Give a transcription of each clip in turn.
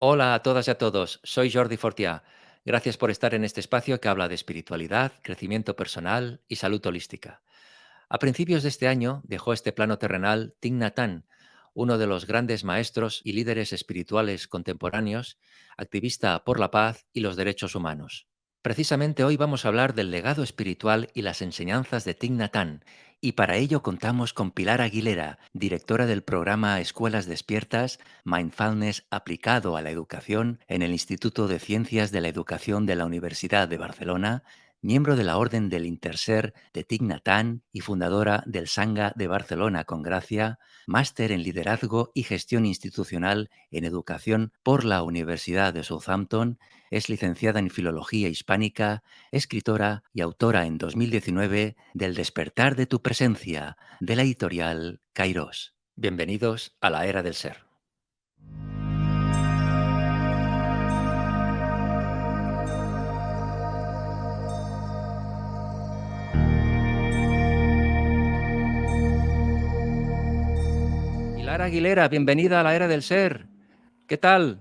Hola a todas y a todos, soy Jordi Fortià. Gracias por estar en este espacio que habla de espiritualidad, crecimiento personal y salud holística. A principios de este año dejó este plano terrenal Thich Nhat Hanh, uno de los grandes maestros y líderes espirituales contemporáneos, activista por la paz y los derechos humanos. Precisamente hoy vamos a hablar del legado espiritual y las enseñanzas de Thich Nhat Hanh, y para ello contamos con Pilar Aguilera, directora del programa Escuelas Despiertas, Mindfulness aplicado a la educación en el Instituto de Ciencias de la Educación de la Universidad de Barcelona, miembro de la Orden del Interser de Thich Nhat Hanh y fundadora del Sangha de Barcelona con Gracia, máster en Liderazgo y Gestión Institucional en Educación por la Universidad de Southampton. Es licenciada en Filología Hispánica, escritora y autora en 2019 del Despertar de tu Presencia, de la editorial Kairos. Bienvenidos a la Era del Ser. Pilar Aguilera, bienvenida a la Era del Ser. ¿Qué tal?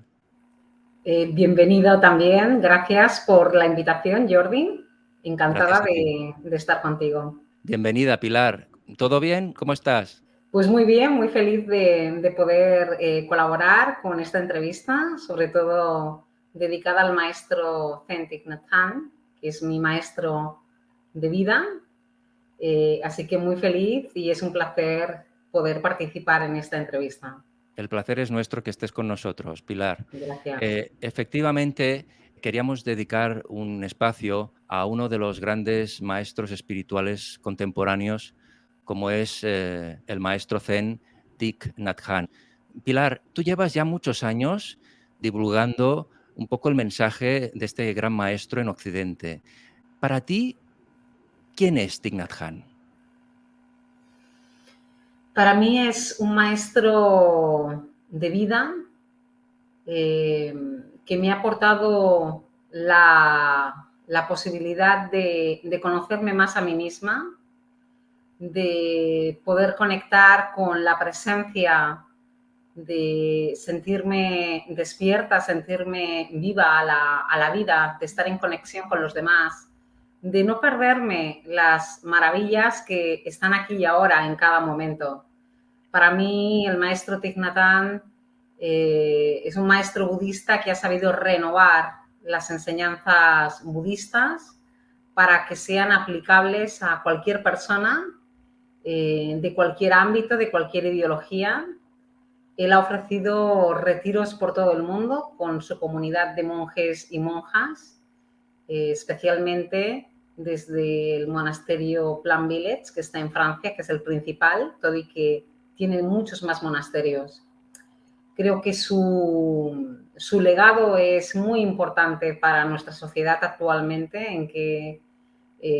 Bienvenido también, gracias por la invitación, Jordi. Encantada Gracias a ti. de estar contigo. Bienvenida, Pilar. ¿Todo bien? ¿Cómo estás? Pues muy bien, muy feliz de poder colaborar con esta entrevista, sobre todo dedicada al maestro Thich Nhat Hanh, que es mi maestro de vida. Así que muy feliz y es un placer poder participar en esta entrevista. El placer es nuestro que estés con nosotros, Pilar. Gracias. Efectivamente, queríamos dedicar un espacio a uno de los grandes maestros espirituales contemporáneos, como es el maestro Zen Thich Nhat Hanh. Pilar, tú llevas ya muchos años divulgando un poco el mensaje de este gran maestro en Occidente. Para ti, ¿quién es Thich Nhat Hanh? Para mí es un maestro de vida que me ha aportado la posibilidad de conocerme más a mí misma, de poder conectar con la presencia, de sentirme despierta, sentirme viva a la vida, de estar en conexión con los demás, de no perderme las maravillas que están aquí y ahora en cada momento. Para mí, el maestro Thich Nhat Hanh es un maestro budista que ha sabido renovar las enseñanzas budistas para que sean aplicables a cualquier persona de cualquier ámbito, de cualquier ideología. Él ha ofrecido retiros por todo el mundo con su comunidad de monjes y monjas, especialmente desde el monasterio Plan Village, que está en Francia, que es el principal, todo y que tiene muchos más monasterios. Creo que su legado es muy importante para nuestra sociedad actualmente, en que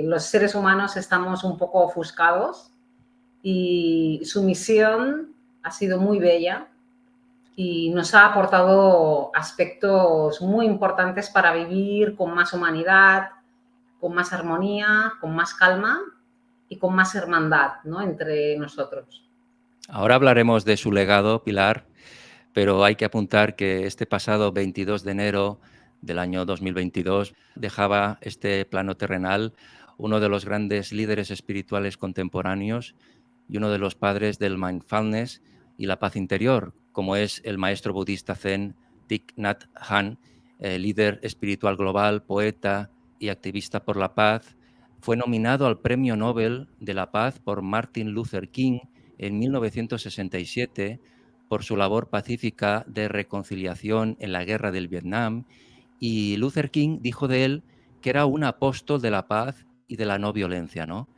los seres humanos estamos un poco ofuscados y su misión ha sido muy bella y nos ha aportado aspectos muy importantes para vivir con más humanidad, con más armonía, con más calma y con más hermandad, ¿no?, entre nosotros. Ahora hablaremos de su legado, Pilar, pero hay que apuntar que este pasado 22 de enero del año 2022 dejaba este plano terrenal uno de los grandes líderes espirituales contemporáneos y uno de los padres del mindfulness y la paz interior, como es el maestro budista zen Thich Nhat Hanh, líder espiritual global, poeta y activista por la paz. Fue nominado al Premio Nobel de la Paz por Martin Luther King en 1967 por su labor pacífica de reconciliación en la guerra del Vietnam, y Luther King dijo de él que era un apóstol de la paz y de la no violencia, ¿no?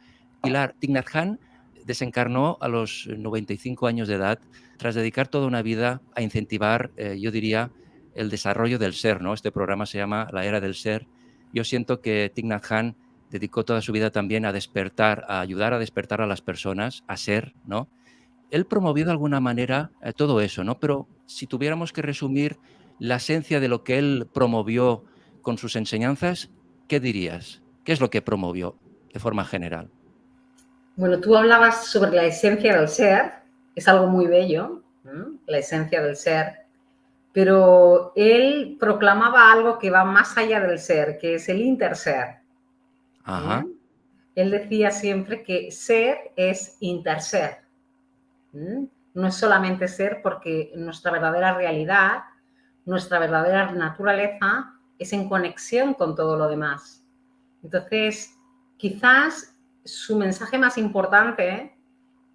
Pilar, Thich Nhat Hanh desencarnó a los 95 años de edad tras dedicar toda una vida a incentivar, yo diría, el desarrollo del ser, ¿no? Este programa se llama La Era del Ser. Yo siento que Thich Nhat Hanh dedicó toda su vida también a despertar, a ayudar a despertar a las personas, a ser, ¿no? Él promovió de alguna manera todo eso, ¿no? Pero si tuviéramos que resumir la esencia de lo que él promovió con sus enseñanzas, ¿qué dirías? ¿Qué es lo que promovió de forma general? Bueno, tú hablabas sobre la esencia del ser, es algo muy bello, ¿no?, la esencia del ser, pero él proclamaba algo que va más allá del ser, que es el interser. ¿Eh? Ajá. Él decía siempre que ser es interser. ¿Mm? No es solamente ser, porque nuestra verdadera realidad, nuestra verdadera naturaleza es en conexión con todo lo demás. Entonces, quizás su mensaje más importante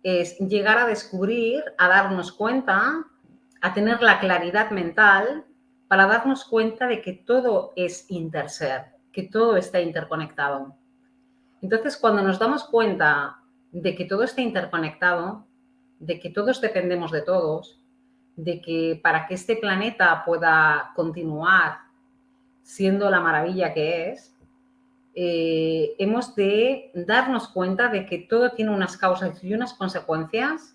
es llegar a descubrir, a darnos cuenta, a tener la claridad mental para darnos cuenta de que todo es interser, que todo está interconectado. Entonces, cuando nos damos cuenta de que todo está interconectado, de que todos dependemos de todos, de que para que este planeta pueda continuar siendo la maravilla que es, hemos de darnos cuenta de que todo tiene unas causas y unas consecuencias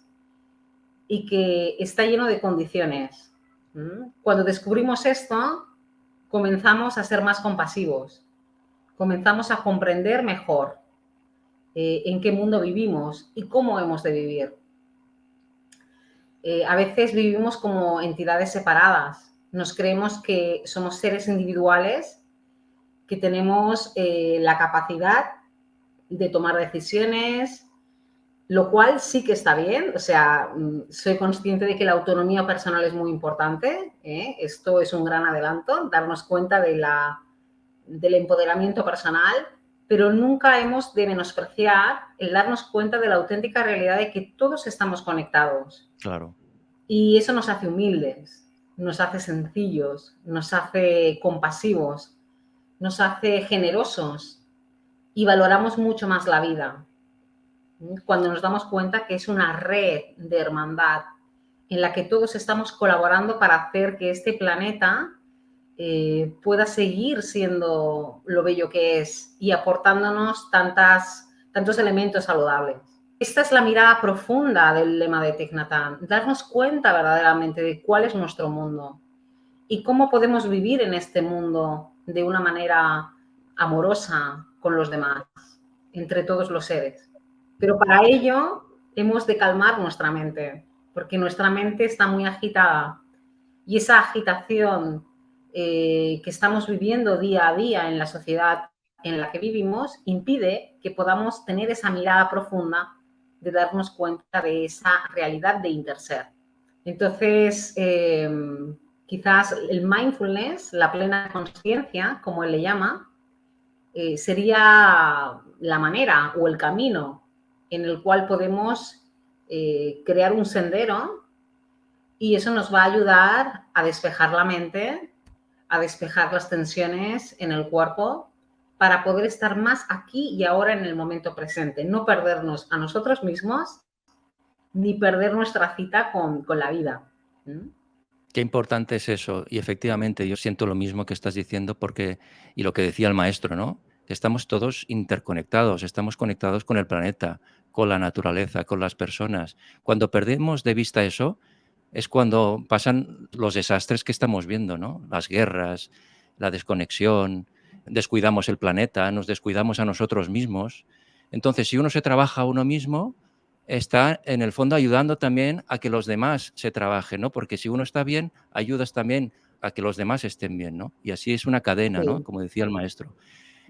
y que está lleno de condiciones. Cuando descubrimos esto, comenzamos a ser más compasivos, comenzamos a comprender mejor en qué mundo vivimos y cómo hemos de vivir. A veces vivimos como entidades separadas, nos creemos que somos seres individuales, que tenemos la capacidad de tomar decisiones, lo cual sí que está bien, o sea, soy consciente de que la autonomía personal es muy importante, esto es un gran adelanto, darnos cuenta del empoderamiento personal, pero nunca hemos de menospreciar el darnos cuenta de la auténtica realidad de que todos estamos conectados. Claro. Y eso nos hace humildes, nos hace sencillos, nos hace compasivos, nos hace generosos y valoramos mucho más la vida. Cuando nos damos cuenta que es una red de hermandad en la que todos estamos colaborando para hacer que este planeta pueda seguir siendo lo bello que es y aportándonos tantos elementos saludables. Esta es la mirada profunda del lema de Thich Nhat Hanh, darnos cuenta verdaderamente de cuál es nuestro mundo y cómo podemos vivir en este mundo de una manera amorosa con los demás, entre todos los seres. Pero para ello hemos de calmar nuestra mente, porque nuestra mente está muy agitada y esa agitación que estamos viviendo día a día en la sociedad en la que vivimos impide que podamos tener esa mirada profunda de darnos cuenta de esa realidad de interser. Entonces, quizás el mindfulness, la plena conciencia, como él le llama, sería la manera o el camino en el cual podemos crear un sendero y eso nos va a ayudar a despejar la mente, a despejar las tensiones en el cuerpo para poder estar más aquí y ahora en el momento presente, no perdernos a nosotros mismos ni perder nuestra cita con la vida. Qué importante es eso. Y efectivamente, yo siento lo mismo que estás diciendo porque, y lo que decía el maestro, ¿no? Que estamos todos interconectados, estamos conectados con el planeta, con la naturaleza, con las personas. Cuando perdemos de vista eso, es cuando pasan los desastres que estamos viendo, ¿no? Las guerras, la desconexión, descuidamos el planeta, nos descuidamos a nosotros mismos. Entonces, si uno se trabaja a uno mismo, está en el fondo ayudando también a que los demás se trabajen, ¿no? Porque si uno está bien, ayudas también a que los demás estén bien, ¿no? Y así es una cadena, ¿no? Sí. Como decía el maestro.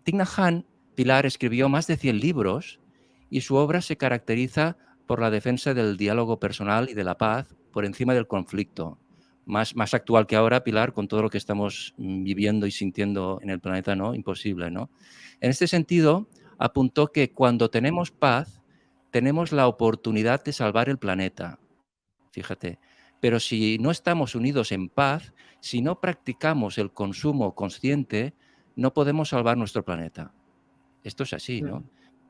Thich Nhat Hanh, Pilar, escribió más de 100 libros y su obra se caracteriza por la defensa del diálogo personal y de la paz por encima del conflicto. Más actual que ahora, Pilar, con todo lo que estamos viviendo y sintiendo en el planeta, ¿no? Imposible, ¿no? En este sentido, apuntó que cuando tenemos paz, tenemos la oportunidad de salvar el planeta, fíjate. Pero si no estamos unidos en paz, si no practicamos el consumo consciente, no podemos salvar nuestro planeta. Esto es así, ¿no?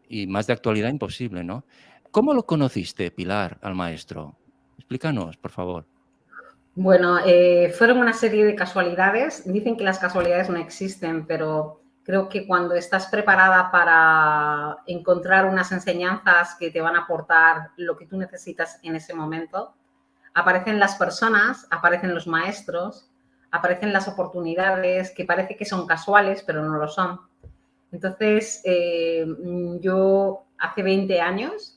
Y más de actualidad imposible, ¿no? ¿Cómo lo conociste, Pilar, al maestro? Explícanos, por favor. Bueno, fueron una serie de casualidades. Dicen que las casualidades no existen, pero creo que cuando estás preparada para encontrar unas enseñanzas que te van a aportar lo que tú necesitas en ese momento, aparecen las personas, aparecen los maestros, aparecen las oportunidades que parece que son casuales, pero no lo son. Entonces, yo hace 20 años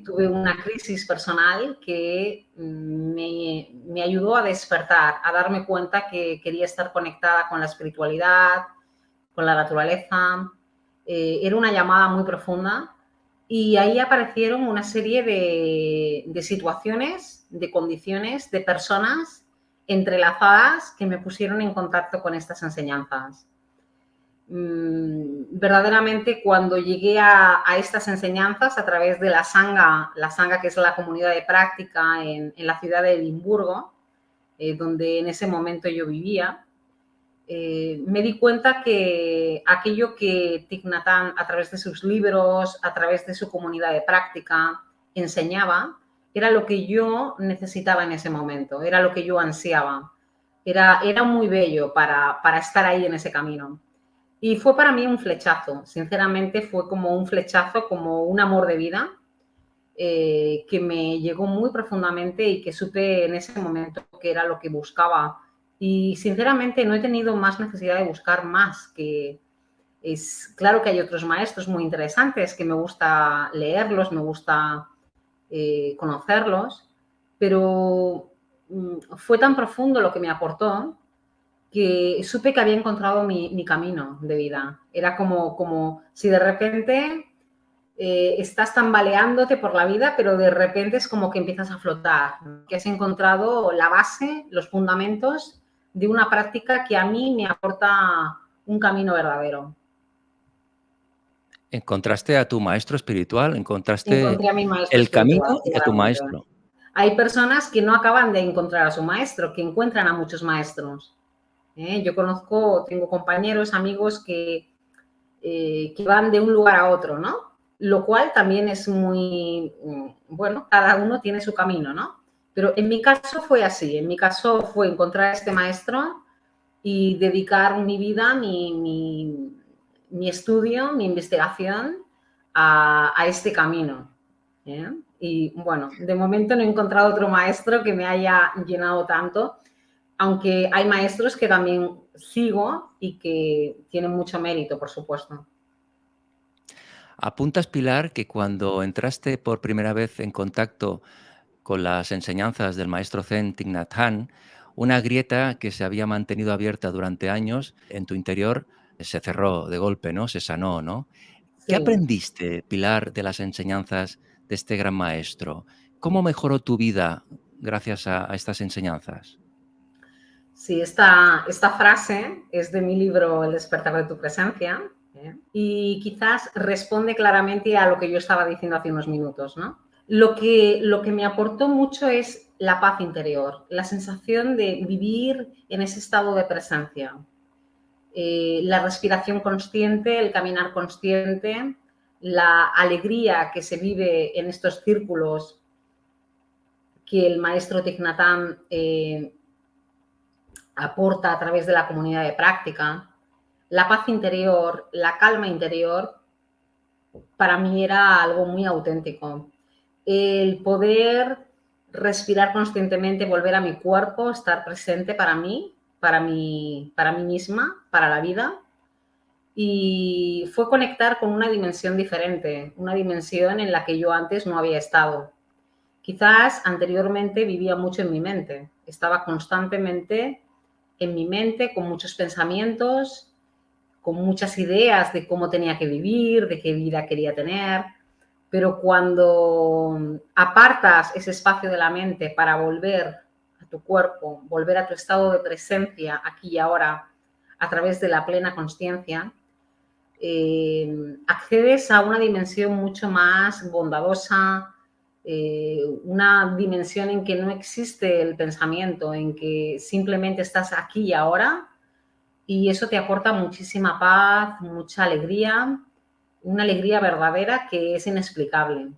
tuve una crisis personal que me ayudó a despertar, a darme cuenta que quería estar conectada con la espiritualidad, con la naturaleza. Era una llamada muy profunda y ahí aparecieron una serie de situaciones, de condiciones, de personas entrelazadas que me pusieron en contacto con estas enseñanzas. Verdaderamente cuando llegué a estas enseñanzas a través de la Sangha que es la comunidad de práctica en la ciudad de Edimburgo, donde en ese momento yo vivía, me di cuenta que aquello que Thich Nhat Hanh, a través de sus libros, a través de su comunidad de práctica, enseñaba, era lo que yo necesitaba en ese momento, era lo que yo ansiaba. Era muy bello para estar ahí en ese camino. Y fue para mí un flechazo, sinceramente fue como un flechazo, como un amor de vida, que me llegó muy profundamente y que supe en ese momento que era lo que buscaba. Y sinceramente no he tenido más necesidad de buscar más, que es claro que hay otros maestros muy interesantes que me gusta leerlos, me gusta conocerlos, pero fue tan profundo lo que me aportó que supe que había encontrado mi camino de vida. Era como si de repente estás tambaleándote por la vida, pero de repente es como que empiezas a flotar, ¿no? Que has encontrado la base, los fundamentos de una práctica que a mí me aporta un camino verdadero. ¿Encontraste a tu maestro espiritual? ¿Encontraste Encontré a mi maestro el espiritual, camino y a tu sinceramente. maestro? Hay personas que no acaban de encontrar a su maestro, que encuentran a muchos maestros. Yo conozco, tengo compañeros, amigos que van de un lugar a otro, ¿no? Lo cual también es muy, bueno, cada uno tiene su camino, ¿no? Pero en mi caso fue así, en mi caso fue encontrar a este maestro y dedicar mi vida, mi estudio, mi investigación a este camino. ¿Eh? Y bueno, de momento no he encontrado otro maestro que me haya llenado tanto, aunque hay maestros que también sigo y que tienen mucho mérito, por supuesto. Apuntas, Pilar, que cuando entraste por primera vez en contacto con las enseñanzas del maestro Zen Thich Nhat Hanh, una grieta que se había mantenido abierta durante años en tu interior se cerró de golpe, ¿no? Se sanó, ¿no? ¿Qué Sí, aprendiste, Pilar, de las enseñanzas de este gran maestro? ¿Cómo mejoró tu vida gracias a estas enseñanzas? sí, esta frase es de mi libro El despertar de tu presencia, ¿eh? Y quizás responde claramente a lo que yo estaba diciendo hace unos minutos, ¿no? Lo que me aportó mucho es la paz interior, la sensación de vivir en ese estado de presencia, la respiración consciente, el caminar consciente, la alegría que se vive en estos círculos que el maestro Thich Nhat Hanh aporta a través de la comunidad de práctica, la paz interior, la calma interior, para mí era algo muy auténtico. El poder respirar conscientemente, volver a mi cuerpo, estar presente para mí misma, para la vida. Y fue conectar con una dimensión diferente, una dimensión en la que yo antes no había estado. Quizás anteriormente vivía mucho en mi mente, estaba constantemente en mi mente con muchos pensamientos, con muchas ideas de cómo tenía que vivir, de qué vida quería tener, pero cuando apartas ese espacio de la mente para volver a tu cuerpo, volver a tu estado de presencia aquí y ahora a través de la plena consciencia, accedes a una dimensión mucho más bondadosa, una dimensión en que no existe el pensamiento, en que simplemente estás aquí y ahora y eso te aporta muchísima paz, mucha alegría, una alegría verdadera que es inexplicable.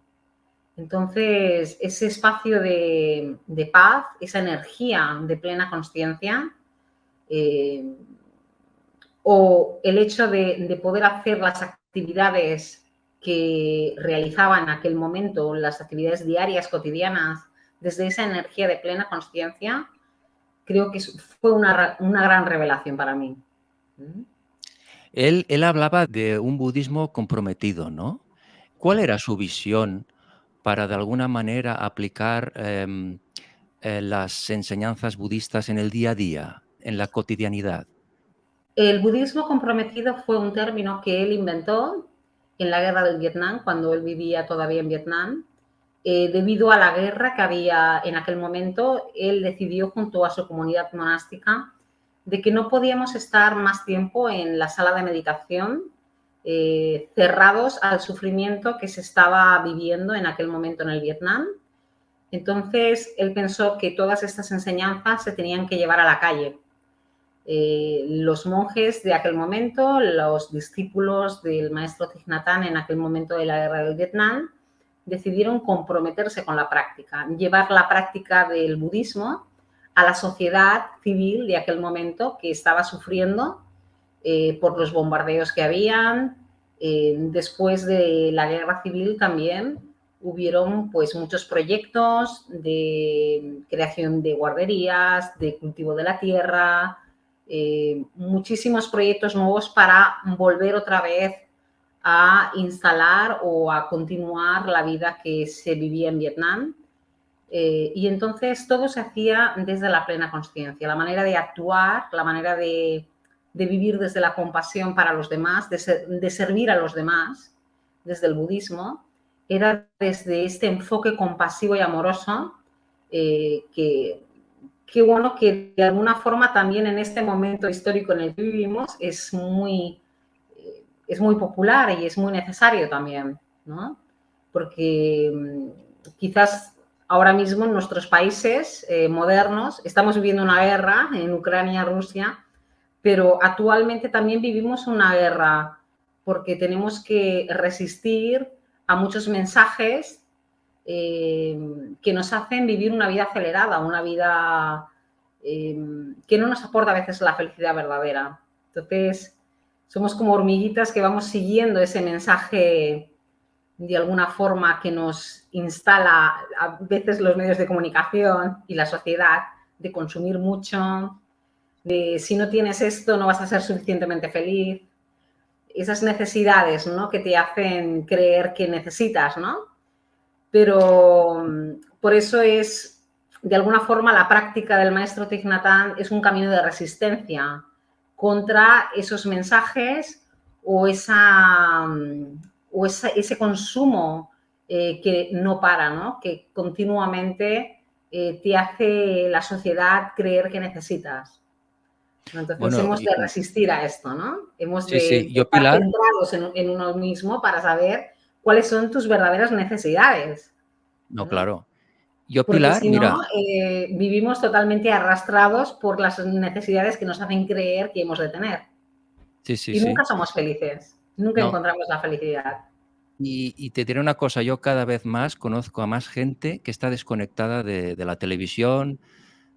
Entonces, ese espacio de paz, esa energía de plena consciencia, eh, o el hecho de poder hacer las actividades que realizaba en aquel momento, las actividades diarias, cotidianas, desde esa energía de plena consciencia, creo que fue una gran revelación para mí. ¿Mm? Él hablaba de un budismo comprometido, ¿no? ¿Cuál era su visión para de alguna manera aplicar las enseñanzas budistas en el día a día, en la cotidianidad? El budismo comprometido fue un término que él inventó en la guerra del Vietnam, cuando él vivía todavía en Vietnam. Debido a la guerra que había en aquel momento, él decidió junto a su comunidad monástica de que no podíamos estar más tiempo en la sala de meditación, cerrados al sufrimiento que se estaba viviendo en aquel momento en el Vietnam. Entonces, él pensó que todas estas enseñanzas se tenían que llevar a la calle. Los monjes de aquel momento, los discípulos del maestro Thich Nhat Hanh en aquel momento de la guerra del Vietnam, decidieron comprometerse con la práctica, llevar la práctica del budismo a la sociedad civil de aquel momento que estaba sufriendo por los bombardeos que habían. Después de la guerra civil también hubieron pues muchos proyectos de creación de guarderías, de cultivo de la tierra, muchísimos proyectos nuevos para volver otra vez a instalar o a continuar la vida que se vivía en Vietnam. Y entonces todo se hacía desde la plena conciencia, la manera de actuar, la manera de vivir desde la compasión para los demás, de servir a los demás, desde el budismo, era desde este enfoque compasivo y amoroso que bueno, que de alguna forma también en este momento histórico en el que vivimos es muy popular y es muy necesario también, ¿no? Porque quizás ahora mismo en nuestros países modernos estamos viviendo una guerra en Ucrania, Rusia, pero actualmente también vivimos una guerra porque tenemos que resistir a muchos mensajes que nos hacen vivir una vida acelerada, una vida que no nos aporta a veces la felicidad verdadera. Entonces, somos como hormiguitas que vamos siguiendo ese mensaje de alguna forma que nos instala a veces los medios de comunicación y la sociedad de consumir mucho, de si no tienes esto no vas a ser suficientemente feliz. Esas necesidades, ¿no?, que te hacen creer que necesitas, ¿no? Pero por eso es, de alguna forma, la práctica del maestro Thich Nhat Hanh es un camino de resistencia contra esos mensajes o, ese consumo que no para, ¿no?, que continuamente te hace la sociedad creer que necesitas. Entonces Bueno, hemos de resistir a esto, ¿no? Hemos sí, sí. de Yo, estar Pilar, centrados en uno mismo para saber cuáles son tus verdaderas necesidades, no, ¿no? claro. Yo, Porque Pilar, si no, mira, vivimos totalmente arrastrados por las necesidades que nos hacen creer que hemos de tener. sí, sí, Y nunca sí. somos felices, nunca No, encontramos la felicidad. y te diré una cosa, yo cada vez más conozco a más gente que está desconectada de la televisión,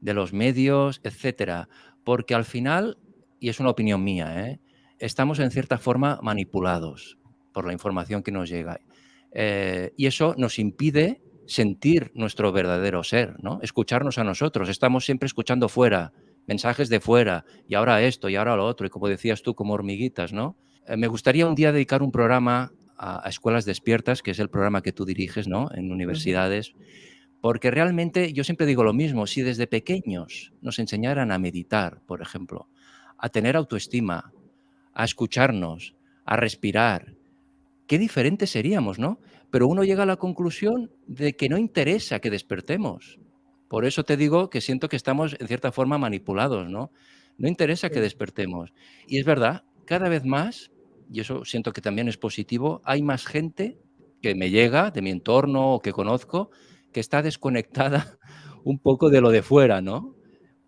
de los medios, etcétera, porque al final, y es una opinión mía, estamos en cierta forma manipulados por la información que nos llega. Y eso nos impide sentir nuestro verdadero ser, ¿no? Escucharnos a nosotros. Estamos siempre escuchando fuera, mensajes de fuera, y ahora esto, y ahora lo otro, y como decías tú, como hormiguitas, ¿no? Me gustaría un día dedicar un programa a escuelas despiertas, que es el programa que tú diriges, ¿no?, en Ujú. universidades, porque realmente yo siempre digo lo mismo, si desde pequeños nos enseñaran a meditar, por ejemplo, a tener autoestima, a escucharnos, a respirar, qué diferentes seríamos, ¿no? Pero uno llega a la conclusión de que no interesa que despertemos. Por eso te digo que siento que estamos en cierta forma manipulados, ¿no? No interesa que Sí. despertemos. Y es verdad, cada vez más, y eso siento que también es positivo, hay más gente que me llega de mi entorno o que conozco que está desconectada un poco de lo de fuera, ¿no?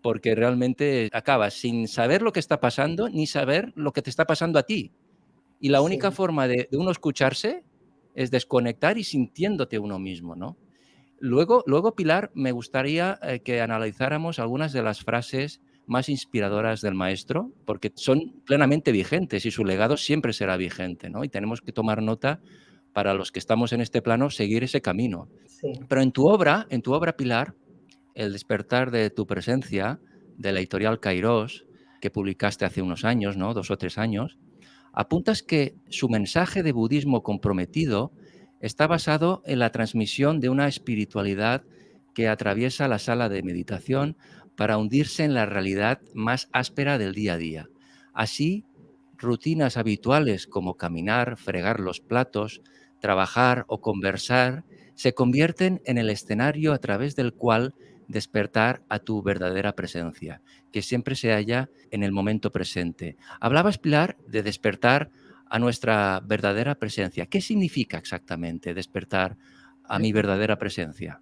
Porque realmente acabas sin saber lo que está pasando ni saber lo que te está pasando a ti. Y la única Sí. forma de uno escucharse es desconectar y sintiéndote uno mismo, ¿no? Luego, Pilar, me gustaría, que analizáramos algunas de las frases más inspiradoras del maestro, porque son plenamente vigentes y su legado siempre será vigente, ¿no? Y tenemos que tomar nota para los que estamos en este plano, seguir ese camino. Sí. Pero en tu obra, Pilar, El despertar de tu presencia, de la editorial Cairós, que publicaste hace unos años, ¿no? 2 o 3 años, apuntas que su mensaje de budismo comprometido está basado en la transmisión de una espiritualidad que atraviesa la sala de meditación para hundirse en la realidad más áspera del día a día. Así, rutinas habituales como caminar, fregar los platos, trabajar o conversar se convierten en el escenario a través del cual despertar a tu verdadera presencia, que siempre se halla en el momento presente. Hablabas, Pilar, de despertar a nuestra verdadera presencia. ¿Qué significa exactamente despertar a mi verdadera presencia?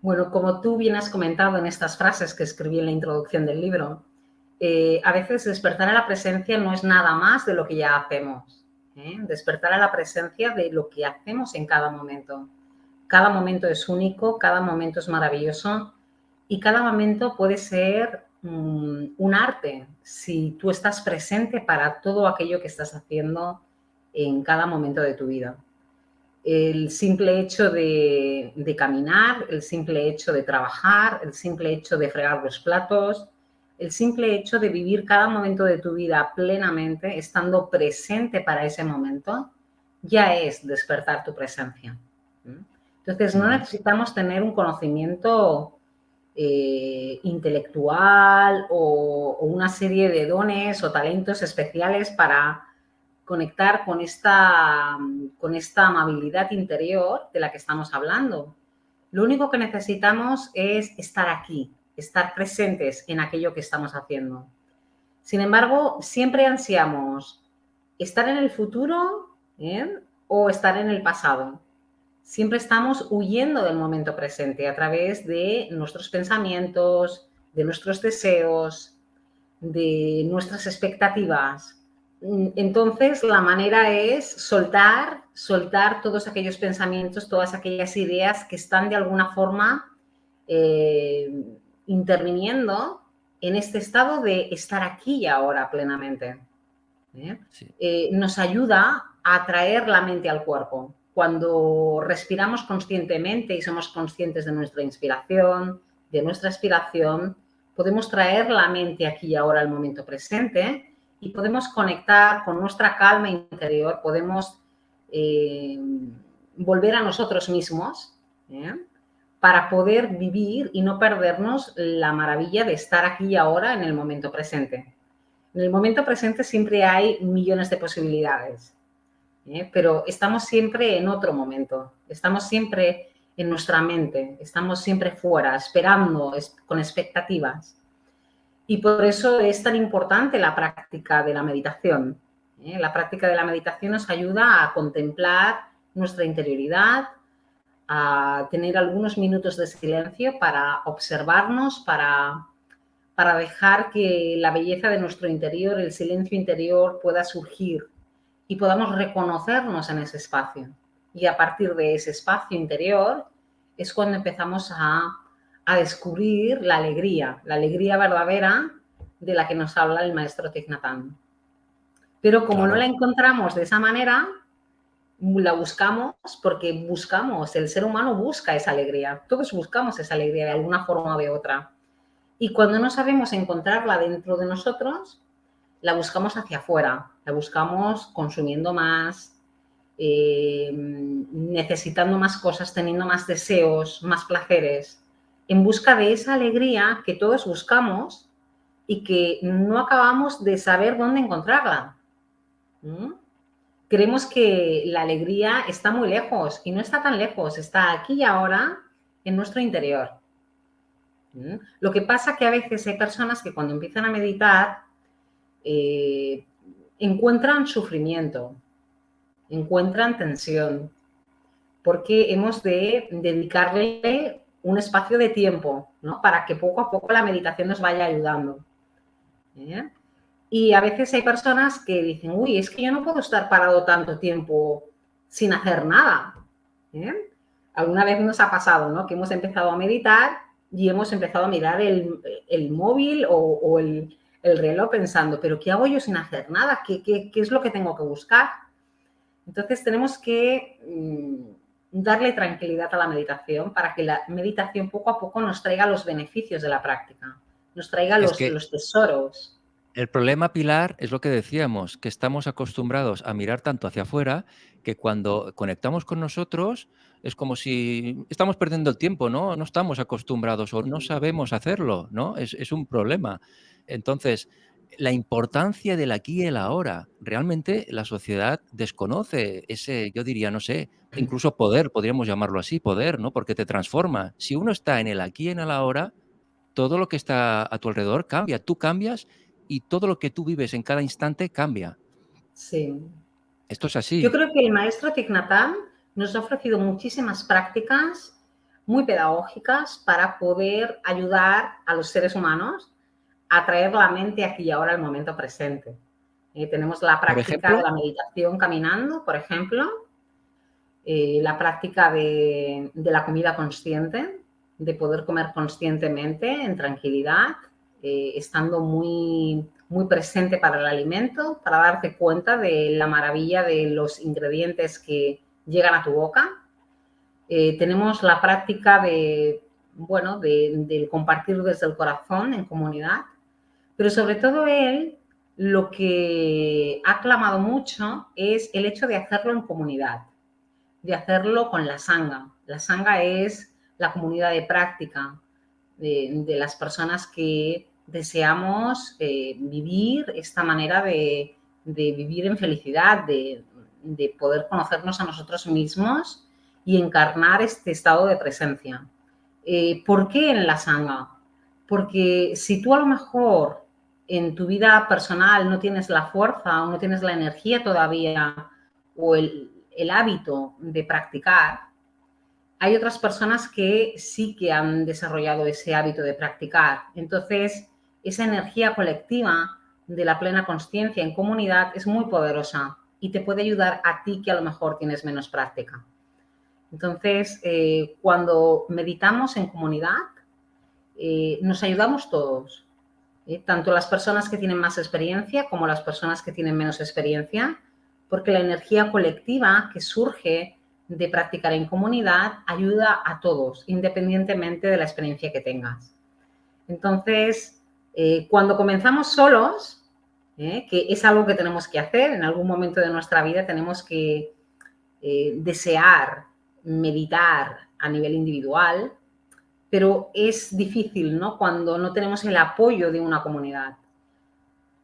Bueno, como tú bien has comentado en estas frases que escribí en la introducción del libro, a veces despertar a la presencia no es nada más de lo que ya hacemos. Despertar a la presencia de lo que hacemos en cada momento. Cada momento es único, cada momento es maravilloso y cada momento puede ser un arte si tú estás presente para todo aquello que estás haciendo en cada momento de tu vida. El simple hecho de caminar, el simple hecho de trabajar, el simple hecho de fregar los platos, el simple hecho de vivir cada momento de tu vida plenamente, estando presente para ese momento, ya es despertar tu presencia. Entonces, no Ujú. necesitamos tener un conocimiento intelectual o una serie de dones o talentos especiales para conectar con esta amabilidad interior de la que estamos hablando. Lo único que necesitamos es estar aquí, estar presentes en aquello que estamos haciendo. Sin embargo, siempre ansiamos estar en el futuro, o estar en el pasado. Siempre estamos huyendo del momento presente a través de nuestros pensamientos, de nuestros deseos, de nuestras expectativas. Entonces, la manera es soltar todos aquellos pensamientos, todas aquellas ideas que están de alguna forma eh, interviniendo en este estado de estar aquí y ahora plenamente. ¿eh? Sí, Nos ayuda a traer la mente al cuerpo. Cuando respiramos conscientemente y somos conscientes de nuestra inspiración, de nuestra expiración, podemos traer la mente aquí y ahora al momento presente y podemos conectar con nuestra calma interior, podemos eh, volver a nosotros mismos, ¿eh? Para poder vivir y no perdernos la maravilla de estar aquí y ahora en el momento presente. En el momento presente siempre hay millones de posibilidades, pero estamos siempre en otro momento, estamos siempre en nuestra mente, estamos siempre fuera, esperando, con expectativas. Y por eso es tan importante la práctica de la meditación. La práctica de la meditación nos ayuda a contemplar nuestra interioridad, a tener algunos minutos de silencio para observarnos, para dejar que la belleza de nuestro interior, el silencio interior pueda surgir y podamos reconocernos en ese espacio. Y a partir de ese espacio interior es cuando empezamos a descubrir la alegría verdadera de la que nos habla el maestro Thich Nhat Hanh. Pero como no la claro. encontramos de esa manera, la buscamos porque buscamos, el ser humano busca esa alegría, todos buscamos esa alegría de alguna forma o de otra. Y cuando no sabemos encontrarla dentro de nosotros, la buscamos hacia afuera, la buscamos consumiendo más, necesitando más cosas, teniendo más deseos, más placeres, en busca de esa alegría que todos buscamos y que no acabamos de saber dónde encontrarla. ¿Mm? Creemos que la alegría está muy lejos y no está tan lejos, está aquí y ahora en nuestro interior. Lo que pasa que a veces hay personas que cuando empiezan a meditar eh, encuentran sufrimiento, encuentran tensión, porque hemos de dedicarle un espacio de tiempo, ¿no? Para que poco a poco la meditación nos vaya ayudando. ¿eh? Y a veces hay personas que dicen, uy, es que yo no puedo estar parado tanto tiempo sin hacer nada. Alguna vez nos ha pasado, ¿no? Que hemos empezado a meditar y hemos empezado a mirar el móvil o el reloj pensando, pero ¿qué hago yo sin hacer nada? ¿Qué es lo que tengo que buscar? Entonces tenemos que darle tranquilidad a la meditación para que la meditación poco a poco nos traiga los beneficios de la práctica, nos traiga Es que los tesoros. El problema, Pilar, es lo que decíamos, que estamos acostumbrados a mirar tanto hacia afuera que cuando conectamos con nosotros es como si estamos perdiendo el tiempo, ¿no? No estamos acostumbrados o no sabemos hacerlo, ¿no? Es un problema. Entonces, la importancia del aquí y el ahora. Realmente la sociedad desconoce ese, yo diría, no sé, incluso poder, podríamos llamarlo así, poder, ¿no? Porque te transforma. Si uno está en el aquí y en el ahora, todo lo que está a tu alrededor cambia, tú cambias y todo lo que tú vives en cada instante cambia. Sí. Esto es Yo así. creo que el maestro Thich Nhat Hanh nos ha ofrecido muchísimas prácticas muy pedagógicas para poder ayudar a los seres humanos a traer la mente aquí y ahora al momento presente. Tenemos la Por práctica de ejemplo, la meditación caminando, por ejemplo, la práctica de la comida consciente, de poder comer conscientemente, en tranquilidad, estando muy presente para el alimento, para darte cuenta de la maravilla de los ingredientes que llegan a tu boca. Tenemos la práctica del compartir desde el corazón en comunidad, pero sobre todo él lo que ha clamado mucho es el hecho de hacerlo en comunidad, de hacerlo con la sangha. La sangha es la comunidad de práctica de las personas que deseamos vivir esta manera de vivir en felicidad, de poder conocernos a nosotros mismos y encarnar este estado de presencia. ¿Por qué en la sangha? Porque si tú a lo mejor en tu vida personal no tienes la fuerza o no tienes la energía todavía o el hábito de practicar, hay otras personas que sí que han desarrollado ese hábito de practicar. Entonces, esa energía colectiva de la plena consciencia en comunidad es muy poderosa y te puede ayudar a ti que a lo mejor tienes menos práctica. Entonces, cuando meditamos en comunidad, nos ayudamos todos, tanto las personas que tienen más experiencia como las personas que tienen menos experiencia, porque la energía colectiva que surge de practicar en comunidad ayuda a todos, independientemente de la experiencia que tengas. Entonces, cuando comenzamos solos, que es algo que tenemos que hacer, en algún momento de nuestra vida tenemos que desear meditar a nivel individual, pero es difícil, ¿no? Cuando no tenemos el apoyo de una comunidad.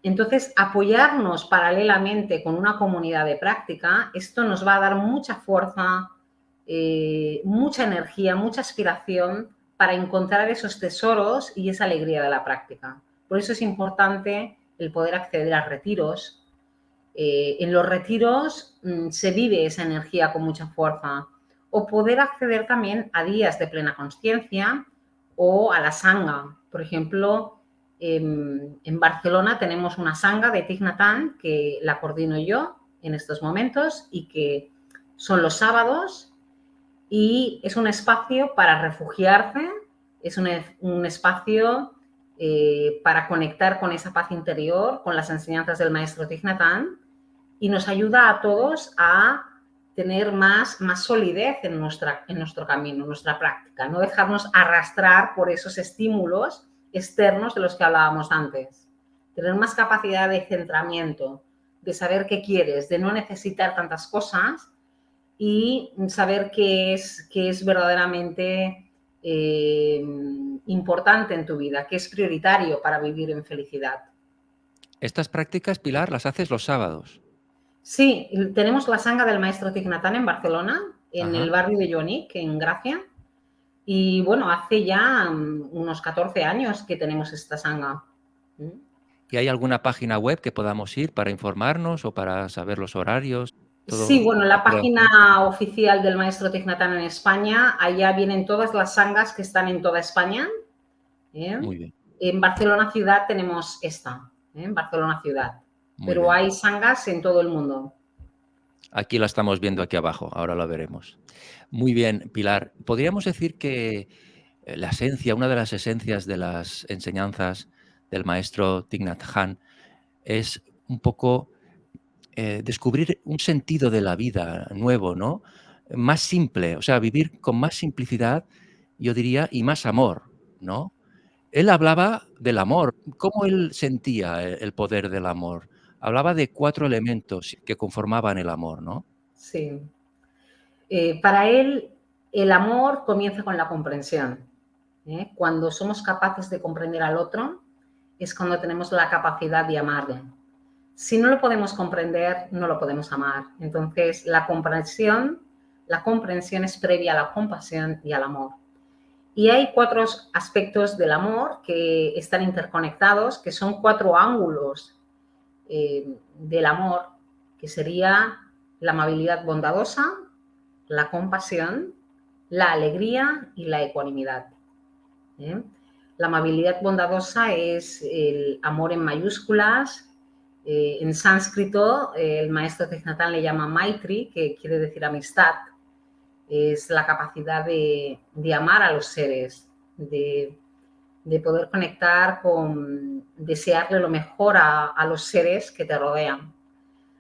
Entonces, apoyarnos paralelamente con una comunidad de práctica, esto nos va a dar mucha fuerza, mucha energía, mucha aspiración para encontrar esos tesoros y esa alegría de la práctica. Por eso es importante el poder acceder a retiros. En los retiros se vive esa energía con mucha fuerza. O poder acceder también a días de plena consciencia o a la sangha. Por ejemplo, en Barcelona tenemos una sangha de Thich Nhat Hanh que la coordino yo en estos momentos y que son los sábados y es un espacio para refugiarse, es un espacio para conectar con esa paz interior, con las enseñanzas del maestro Thich Nhat Hanh y nos ayuda a todos a tener más solidez en nuestro camino, en nuestra práctica, no dejarnos arrastrar por esos estímulos externos de los que hablábamos antes. Tener más capacidad de centramiento, de saber qué quieres, de no necesitar tantas cosas y saber qué es verdaderamente importante en tu vida, qué es prioritario para vivir en felicidad. estas prácticas, Pilar, las haces los sábados. Sí, tenemos la sangha del maestro Thich Nhat Hanh en Barcelona, en el Ajá. barrio de Joanic, en Gracia. Y bueno, hace ya unos 14 años que tenemos esta sangha. ¿Y hay alguna página web que podamos ir para informarnos o para saber los horarios? Sí, Todo bueno, lo la puedo hacer. página oficial del maestro Thich Nhat Hanh en España, allá vienen todas las sanghas que están en toda España. Muy bien, En Barcelona ciudad tenemos esta, en Barcelona ciudad. muy Pero bien. hay sanghas en todo el mundo. Aquí la estamos viendo aquí abajo, ahora la veremos. Muy bien, Pilar. ¿Podríamos decir que la esencia, una de las esencias de las enseñanzas del maestro Thich Nhat Hanh es un poco descubrir un sentido de la vida nuevo, ¿no? Más simple, o sea, vivir con más simplicidad, yo diría, y más amor, ¿no? Él hablaba del amor, cómo él sentía el poder del amor. Hablaba de 4 elementos que conformaban el amor, ¿no? Sí. Para él, el amor comienza con la comprensión. Cuando somos capaces de comprender al otro, es cuando tenemos la capacidad de amarle. Si no lo podemos comprender, no lo podemos amar. Entonces, la comprensión es previa a la compasión y al amor. Y hay 4 aspectos del amor que están interconectados, que son 4 ángulos del amor, que sería la amabilidad bondadosa, la compasión, la alegría y la ecuanimidad. ¿eh? La amabilidad bondadosa es el amor en mayúsculas. En sánscrito, el maestro Thich Nhat Hanh le llama Maitri, que quiere decir amistad. Es la capacidad de amar a los seres, de poder conectar con desearle lo mejor a los seres que te rodean.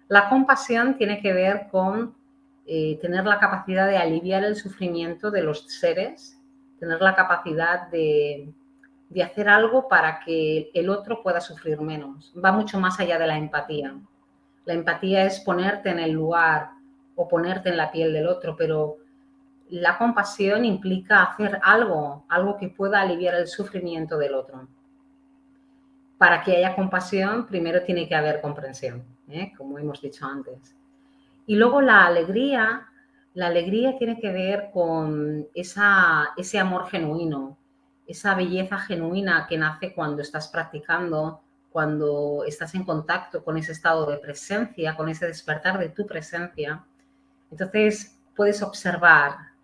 La compasión tiene que ver con tener la capacidad de aliviar el sufrimiento de los seres, tener la capacidad de hacer algo para que el otro pueda sufrir menos. Va mucho más allá de la empatía. La empatía es ponerte en el lugar o ponerte en la piel del otro, pero la compasión implica hacer algo, algo que pueda aliviar el sufrimiento del otro. Para que haya compasión, primero tiene que haber comprensión, como hemos dicho antes. Y luego la alegría tiene que ver con ese amor genuino, esa belleza genuina que nace cuando estás practicando, cuando estás en contacto con ese estado de presencia, con ese despertar de tu presencia. Entonces puedes observar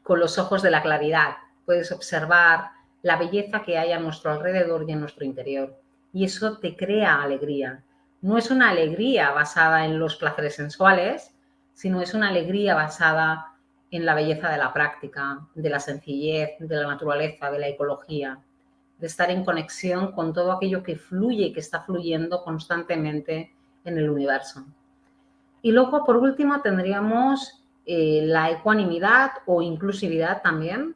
con los ojos de la claridad, puedes observar la belleza que hay a nuestro alrededor y en nuestro interior. Y eso te crea alegría. No es una alegría basada en los placeres sensuales, sino es una alegría basada en la belleza de la práctica, de la sencillez, de la naturaleza, de la ecología, de estar en conexión con todo aquello que fluye y que está fluyendo constantemente en el universo. Y luego, por último, tendríamos la ecuanimidad o inclusividad también,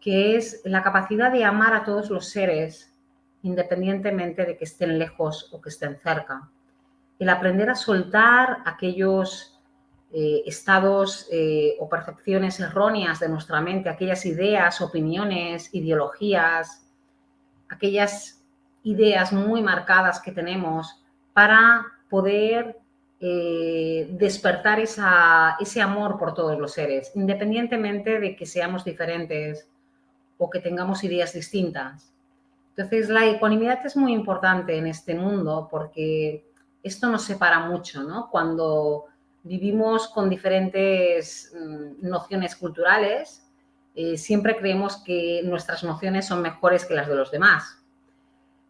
que es la capacidad de amar a todos los seres, independientemente de que estén lejos o que estén cerca. El aprender a soltar aquellos estados o percepciones erróneas de nuestra mente, aquellas ideas, opiniones, ideologías, aquellas ideas muy marcadas que tenemos para poder despertar ese amor por todos los seres, independientemente de que seamos diferentes o que tengamos ideas distintas. Entonces, la ecuanimidad es muy importante en este mundo porque esto nos separa mucho, ¿no? Cuando vivimos con diferentes nociones culturales, siempre creemos que nuestras nociones son mejores que las de los demás.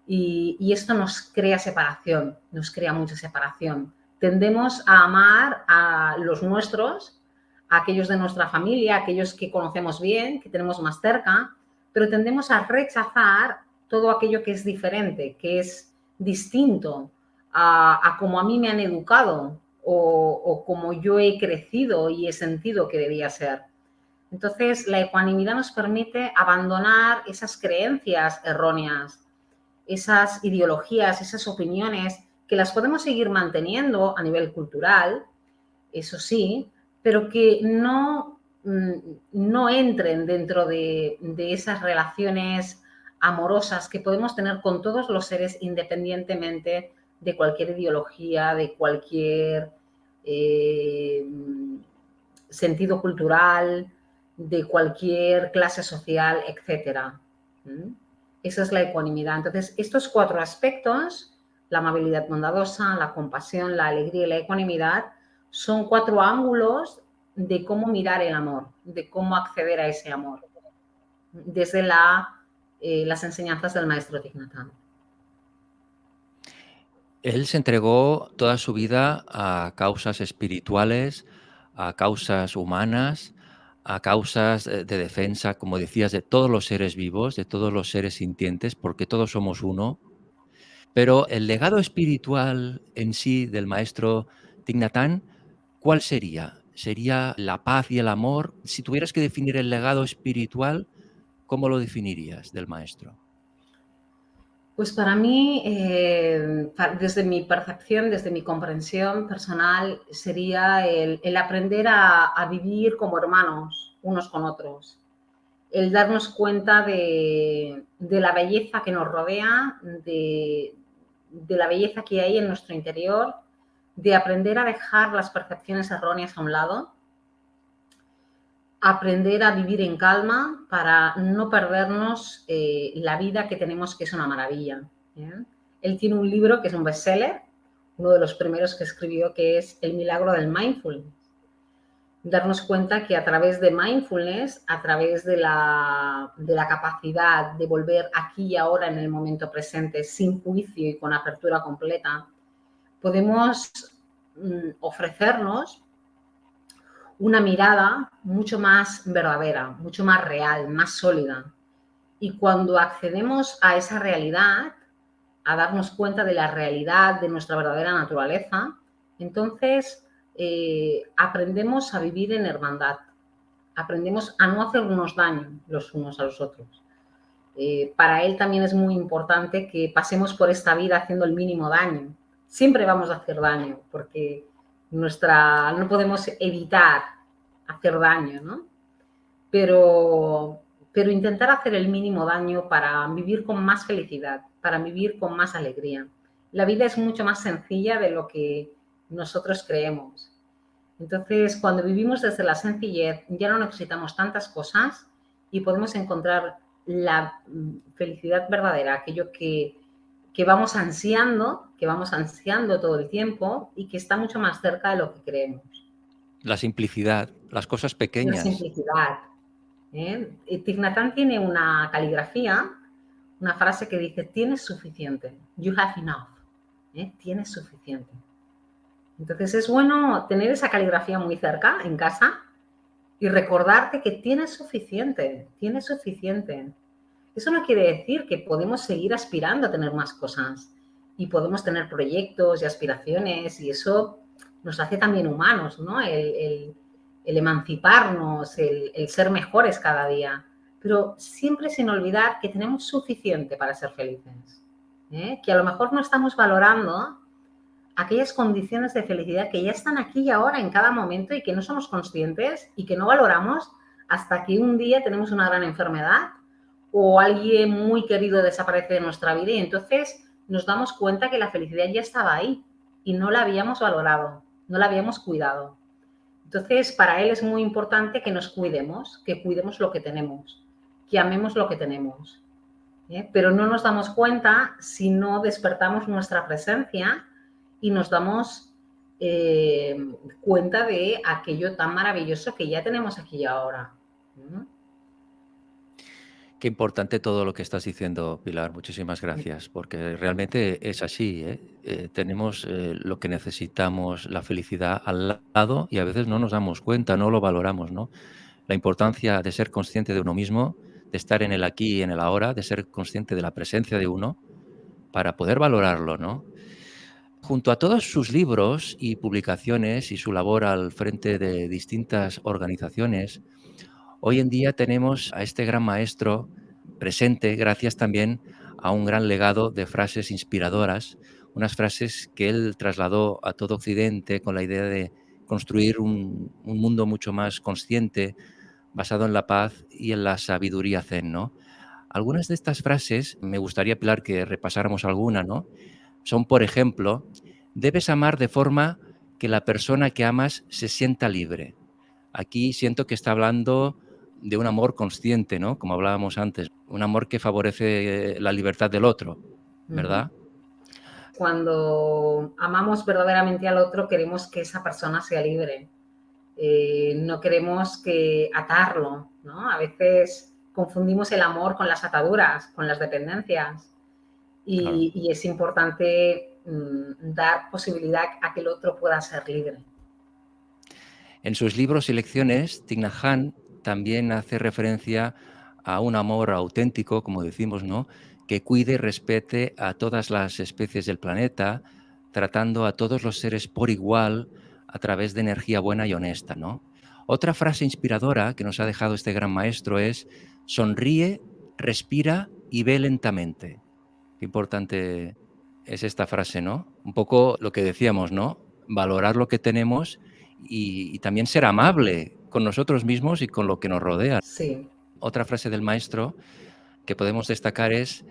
Y esto nos crea separación, nos crea mucha separación. Tendemos a amar a los nuestros, a aquellos de nuestra familia, a aquellos que conocemos bien, que tenemos más cerca, pero tendemos a rechazar todo aquello que es diferente, que es distinto a como a mí me han educado o como yo he crecido y he sentido que debía ser. Entonces, la ecuanimidad nos permite abandonar esas creencias erróneas, esas ideologías, esas opiniones, que las podemos seguir manteniendo a nivel cultural, eso sí, pero que no entren dentro de esas relaciones amorosas que podemos tener con todos los seres independientemente de cualquier ideología, de cualquier sentido cultural, de cualquier clase social, etcétera. Esa es la ecuanimidad. Entonces, estos 4 aspectos, la amabilidad bondadosa, la compasión, la alegría y la ecuanimidad, son 4 ángulos de cómo mirar el amor, de cómo acceder a ese amor, desde las enseñanzas del maestro Thich Nhat Hanh. Él se entregó toda su vida a causas espirituales, a causas humanas, a causas de defensa, como decías, de todos los seres vivos, de todos los seres sintientes, porque todos somos uno. Pero el legado espiritual en sí del maestro Thich Nhat Hanh, ¿cuál sería? ¿Sería la paz y el amor? Si tuvieras que definir el legado espiritual, ¿cómo lo definirías del maestro? Pues para mí, desde mi percepción, desde mi comprensión personal, sería el aprender a vivir como hermanos unos con otros, el darnos cuenta de la belleza que nos rodea, de la belleza que hay en nuestro interior, de aprender a dejar las percepciones erróneas a un lado, aprender a vivir en calma para no perdernos la vida que tenemos, que es una maravilla. ¿Bien? Él tiene un libro que es un bestseller, uno de los primeros que escribió, que es El milagro del mindfulness. Darnos cuenta que a través de mindfulness, a través de la capacidad de volver aquí y ahora en el momento presente, sin juicio y con apertura completa, podemos ofrecernos una mirada mucho más verdadera, mucho más real, más sólida. Y cuando accedemos a esa realidad, a darnos cuenta de la realidad de nuestra verdadera naturaleza, entonces aprendemos a vivir en hermandad, aprendemos a no hacernos daño los unos a los otros. Para él también es muy importante que pasemos por esta vida haciendo el mínimo daño. Siempre vamos a hacer daño porque no podemos evitar hacer daño, ¿no? Pero, pero intentar hacer el mínimo daño para vivir con más felicidad, para vivir con más alegría. La vida es mucho más sencilla de lo que nosotros creemos. Entonces, cuando vivimos desde la sencillez, ya no necesitamos tantas cosas y podemos encontrar la felicidad verdadera, aquello que vamos ansiando todo el tiempo y que está mucho más cerca de lo que creemos. La simplicidad, las cosas La pequeñas. simplicidad. Thich Nhat Hanh tiene una caligrafía, una frase que dice, tienes suficiente, you have enough, tienes suficiente. Entonces es bueno tener esa caligrafía muy cerca, en casa, y recordarte que tienes suficiente, tienes suficiente. Eso no quiere decir que podemos seguir aspirando a tener más cosas y podemos tener proyectos y aspiraciones y eso nos hace también humanos, ¿no? El emanciparnos, el ser mejores cada día, pero siempre sin olvidar que tenemos suficiente para ser felices, que a lo mejor no estamos valorando aquellas condiciones de felicidad que ya están aquí y ahora en cada momento y que no somos conscientes y que no valoramos hasta que un día tenemos una gran enfermedad o alguien muy querido desaparece de nuestra vida y entonces nos damos cuenta que la felicidad ya estaba ahí y no la habíamos valorado, no la habíamos cuidado. Entonces, para él es muy importante que nos cuidemos, que cuidemos lo que tenemos, que amemos lo que tenemos. Pero no nos damos cuenta si no despertamos nuestra presencia y nos damos cuenta de aquello tan maravilloso que ya tenemos aquí y ahora. Qué importante todo lo que estás diciendo, Pilar. Muchísimas gracias, porque realmente es así, ¿eh? Tenemos lo que necesitamos, la felicidad al lado y a veces no nos damos cuenta, no lo valoramos, ¿no? La importancia de ser consciente de uno mismo, de estar en el aquí y en el ahora, de ser consciente de la presencia de uno para poder valorarlo, ¿no? Junto a todos sus libros y publicaciones y su labor al frente de distintas organizaciones, hoy en día tenemos a este gran maestro presente gracias también a un gran legado de frases inspiradoras, unas frases que él trasladó a todo Occidente con la idea de construir un mundo mucho más consciente, basado en la paz y en la sabiduría zen, ¿no? Algunas de estas frases, me gustaría, Pilar, que repasáramos alguna, ¿no? Son, por ejemplo, debes amar de forma que la persona que amas se sienta libre. Aquí siento que está hablando de un amor consciente, ¿no? Como hablábamos antes, un amor que favorece la libertad del otro, ¿verdad? Cuando amamos verdaderamente al otro, queremos que esa persona sea libre. No queremos que atarlo, ¿no? A veces confundimos el amor con las ataduras, con las dependencias. Claro. Y es importante dar posibilidad a que el otro pueda ser libre. En sus libros y lecciones, Thich Nhat Hanh también hace referencia a un amor auténtico, como decimos, ¿no? Que cuide y respete a todas las especies del planeta, tratando a todos los seres por igual a través de energía buena y honesta, ¿no? Otra frase inspiradora que nos ha dejado este gran maestro es: sonríe, respira y ve lentamente. Qué importante es esta frase, ¿no? Un poco lo que decíamos, ¿no? Valorar lo que tenemos y también ser amable con nosotros mismos y con lo que nos rodea. Sí, Otra frase del maestro que podemos destacar es: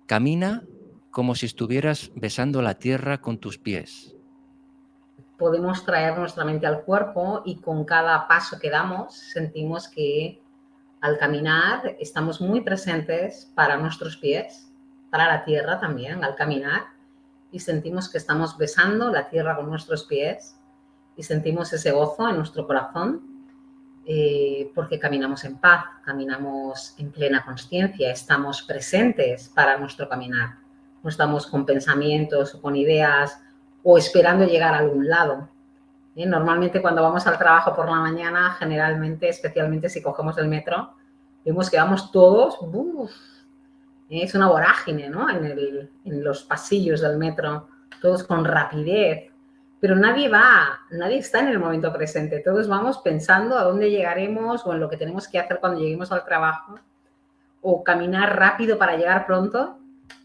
camina como si estuvieras besando la tierra con tus pies. podemos traer nuestra mente al cuerpo y con cada paso que damos sentimos que al caminar estamos muy presentes para nuestros pies, para la tierra también al caminar y sentimos que estamos besando la tierra con nuestros pies y sentimos ese gozo en nuestro corazón porque caminamos en paz, caminamos en plena consciencia, estamos presentes para nuestro caminar, no estamos con pensamientos o con ideas o esperando llegar a algún lado. Normalmente cuando vamos al trabajo por la mañana, generalmente, especialmente si cogemos el metro, vemos que vamos todos, ¡buf! Es una vorágine, ¿no? En los pasillos del metro, todos con rapidez, pero nadie está en el momento presente, todos vamos pensando a dónde llegaremos o en lo que tenemos que hacer cuando lleguemos al trabajo, o caminar rápido para llegar pronto,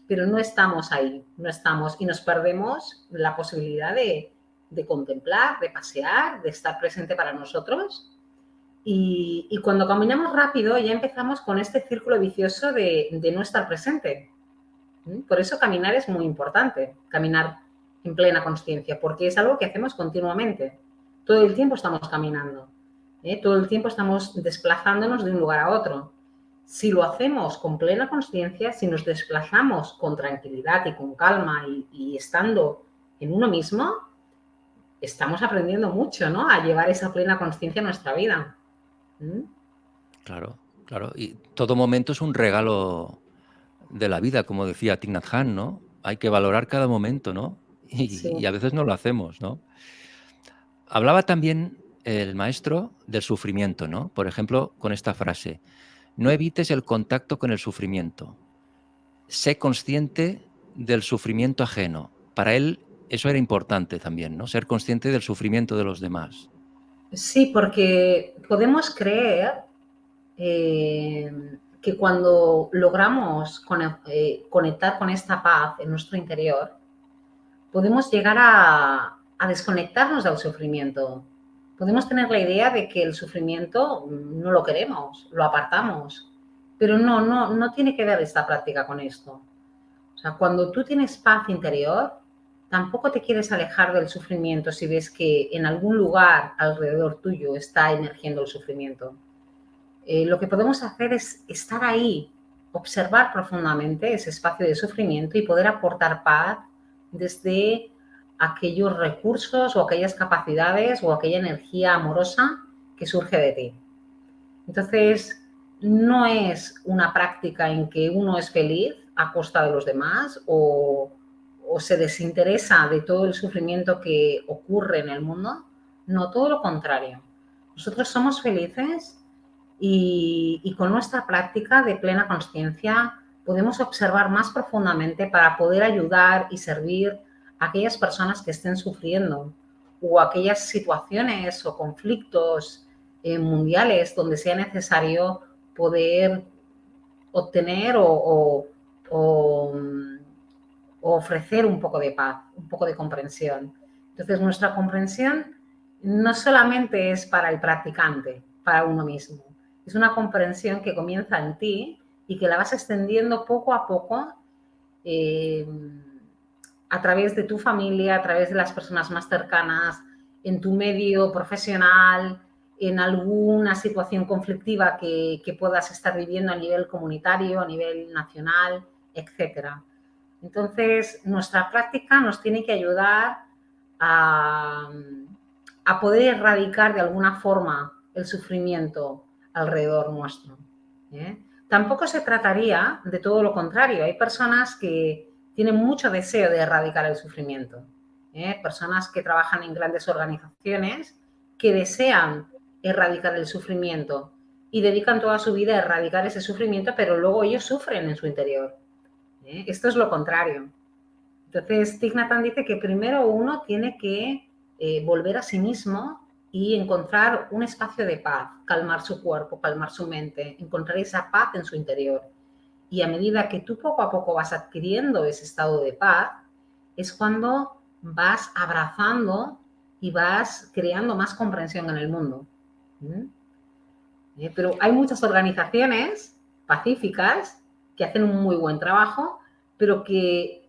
pero no estamos ahí, no estamos y nos perdemos la posibilidad de contemplar, de pasear, de estar presente para nosotros. Y cuando caminamos rápido ya empezamos con este círculo vicioso de no estar presente. Por eso caminar es muy importante, caminar en plena consciencia, porque es algo que hacemos continuamente. Todo el tiempo estamos caminando, todo el tiempo estamos desplazándonos de un lugar a otro. Si lo hacemos con plena consciencia, si nos desplazamos con tranquilidad y con calma y estando en uno mismo, estamos aprendiendo mucho, ¿no? A llevar esa plena consciencia a nuestra vida. ¿Mm? Claro, claro. Y todo momento es un regalo de la vida, como decía Thich Nhat Hanh, ¿no? Hay que valorar cada momento, ¿no? Sí. Y a veces no lo hacemos, ¿no? Hablaba también el maestro del sufrimiento, ¿no? Por ejemplo, con esta frase: no evites el contacto con el sufrimiento. Sé consciente del sufrimiento ajeno. Para él eso era importante también, ¿no? Ser consciente del sufrimiento de los demás. Sí, porque podemos creer que cuando logramos conectar con esta paz en nuestro interior, podemos llegar a desconectarnos del sufrimiento. Podemos tener la idea de que el sufrimiento no lo queremos, lo apartamos, pero no tiene que ver esta práctica con esto. O sea, cuando tú tienes paz interior, tampoco te quieres alejar del sufrimiento si ves que en algún lugar alrededor tuyo está emergiendo el sufrimiento. Lo que podemos hacer es estar ahí, observar profundamente ese espacio de sufrimiento y poder aportar paz desde aquellos recursos o aquellas capacidades o aquella energía amorosa que surge de ti. Entonces, no es una práctica en que uno es feliz a costa de los demás o se desinteresa de todo el sufrimiento que ocurre en el mundo. No, todo lo contrario. Nosotros somos felices y con nuestra práctica de plena consciencia podemos observar más profundamente para poder ayudar y servir a aquellas personas que estén sufriendo o aquellas situaciones o conflictos mundiales donde sea necesario poder obtener o ofrecer un poco de paz, un poco de comprensión. Entonces, nuestra comprensión no solamente es para el practicante, para uno mismo, es una comprensión que comienza en ti y que la vas extendiendo poco a poco eh, a través de tu familia, a través de las personas más cercanas, en tu medio profesional, en alguna situación conflictiva que puedas estar viviendo a nivel comunitario, a nivel nacional, etcétera. Entonces, nuestra práctica nos tiene que ayudar a, a poder erradicar de alguna forma el sufrimiento alrededor nuestro. ¿Eh? Tampoco se trataría de todo lo contrario. Hay personas que tienen mucho deseo de erradicar el sufrimiento. Personas que trabajan en grandes organizaciones que desean erradicar el sufrimiento y dedican toda su vida a erradicar ese sufrimiento, pero luego ellos sufren en su interior. Esto es lo contrario. Entonces, Thich Nhat Hanh dice que primero uno tiene que volver a sí mismo y encontrar un espacio de paz, calmar su cuerpo, calmar su mente, encontrar esa paz en su interior. Y a medida que tú poco a poco vas adquiriendo ese estado de paz, es cuando vas abrazando y vas creando más comprensión en el mundo. ¿Mm? Pero hay muchas organizaciones pacíficas que hacen un muy buen trabajo, pero que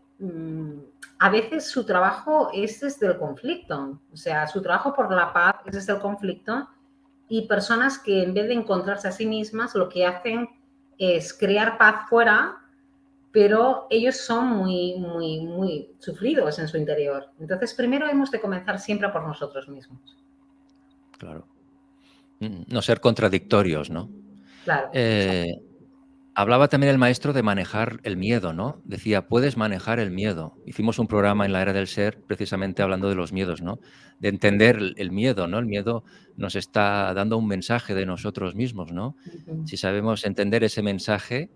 a veces su trabajo es desde el conflicto. O sea, su trabajo por la paz es desde el conflicto, y personas que en vez de encontrarse a sí mismas, lo que hacen es crear paz fuera, pero ellos son muy sufridos en su interior. Entonces, primero hemos de comenzar siempre por nosotros mismos. Claro. No ser contradictorios, ¿no? Claro, exacto. Eh, Hablaba también el maestro de manejar el miedo, ¿no? Decía, puedes manejar el miedo. Hicimos un programa en la Era del Ser precisamente hablando de los miedos, ¿no? De entender el miedo, ¿no? El miedo nos está dando un mensaje de nosotros mismos, ¿no? Ujú. Si sabemos entender ese mensaje,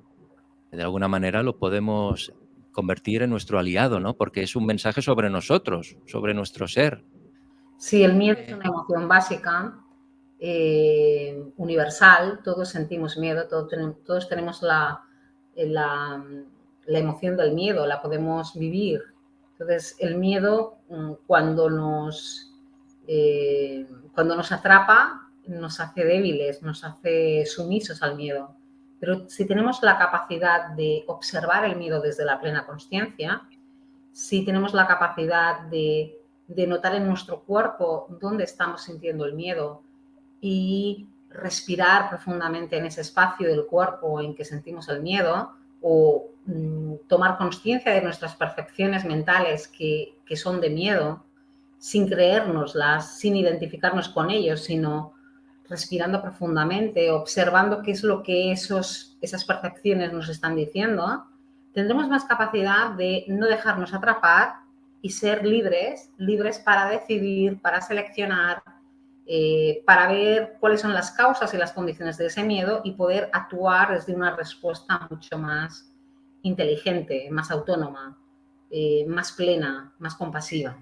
de alguna manera lo podemos convertir en nuestro aliado, ¿no? Porque es un mensaje sobre nosotros, sobre nuestro ser. Sí, el miedo es Eh, una emoción básica, universal, todos sentimos miedo, todos tenemos la, la emoción del miedo, la podemos vivir. Entonces, el miedo, eh, cuando nos atrapa, nos hace débiles, nos hace sumisos al miedo. Pero si tenemos la capacidad de observar el miedo desde la plena consciencia, si tenemos la capacidad de notar en nuestro cuerpo dónde estamos sintiendo el miedo y respirar profundamente en ese espacio del cuerpo en que sentimos el miedo, o tomar conciencia de nuestras percepciones mentales que son de miedo, sin creérnoslas, sin identificarnos con ellos, sino respirando profundamente, observando qué es lo que esas percepciones nos están diciendo, tendremos más capacidad de no dejarnos atrapar y ser libres, libres para decidir, para seleccionar, para ver cuáles son las causas y las condiciones de ese miedo y poder actuar desde una respuesta mucho más inteligente, más autónoma, más plena, más compasiva.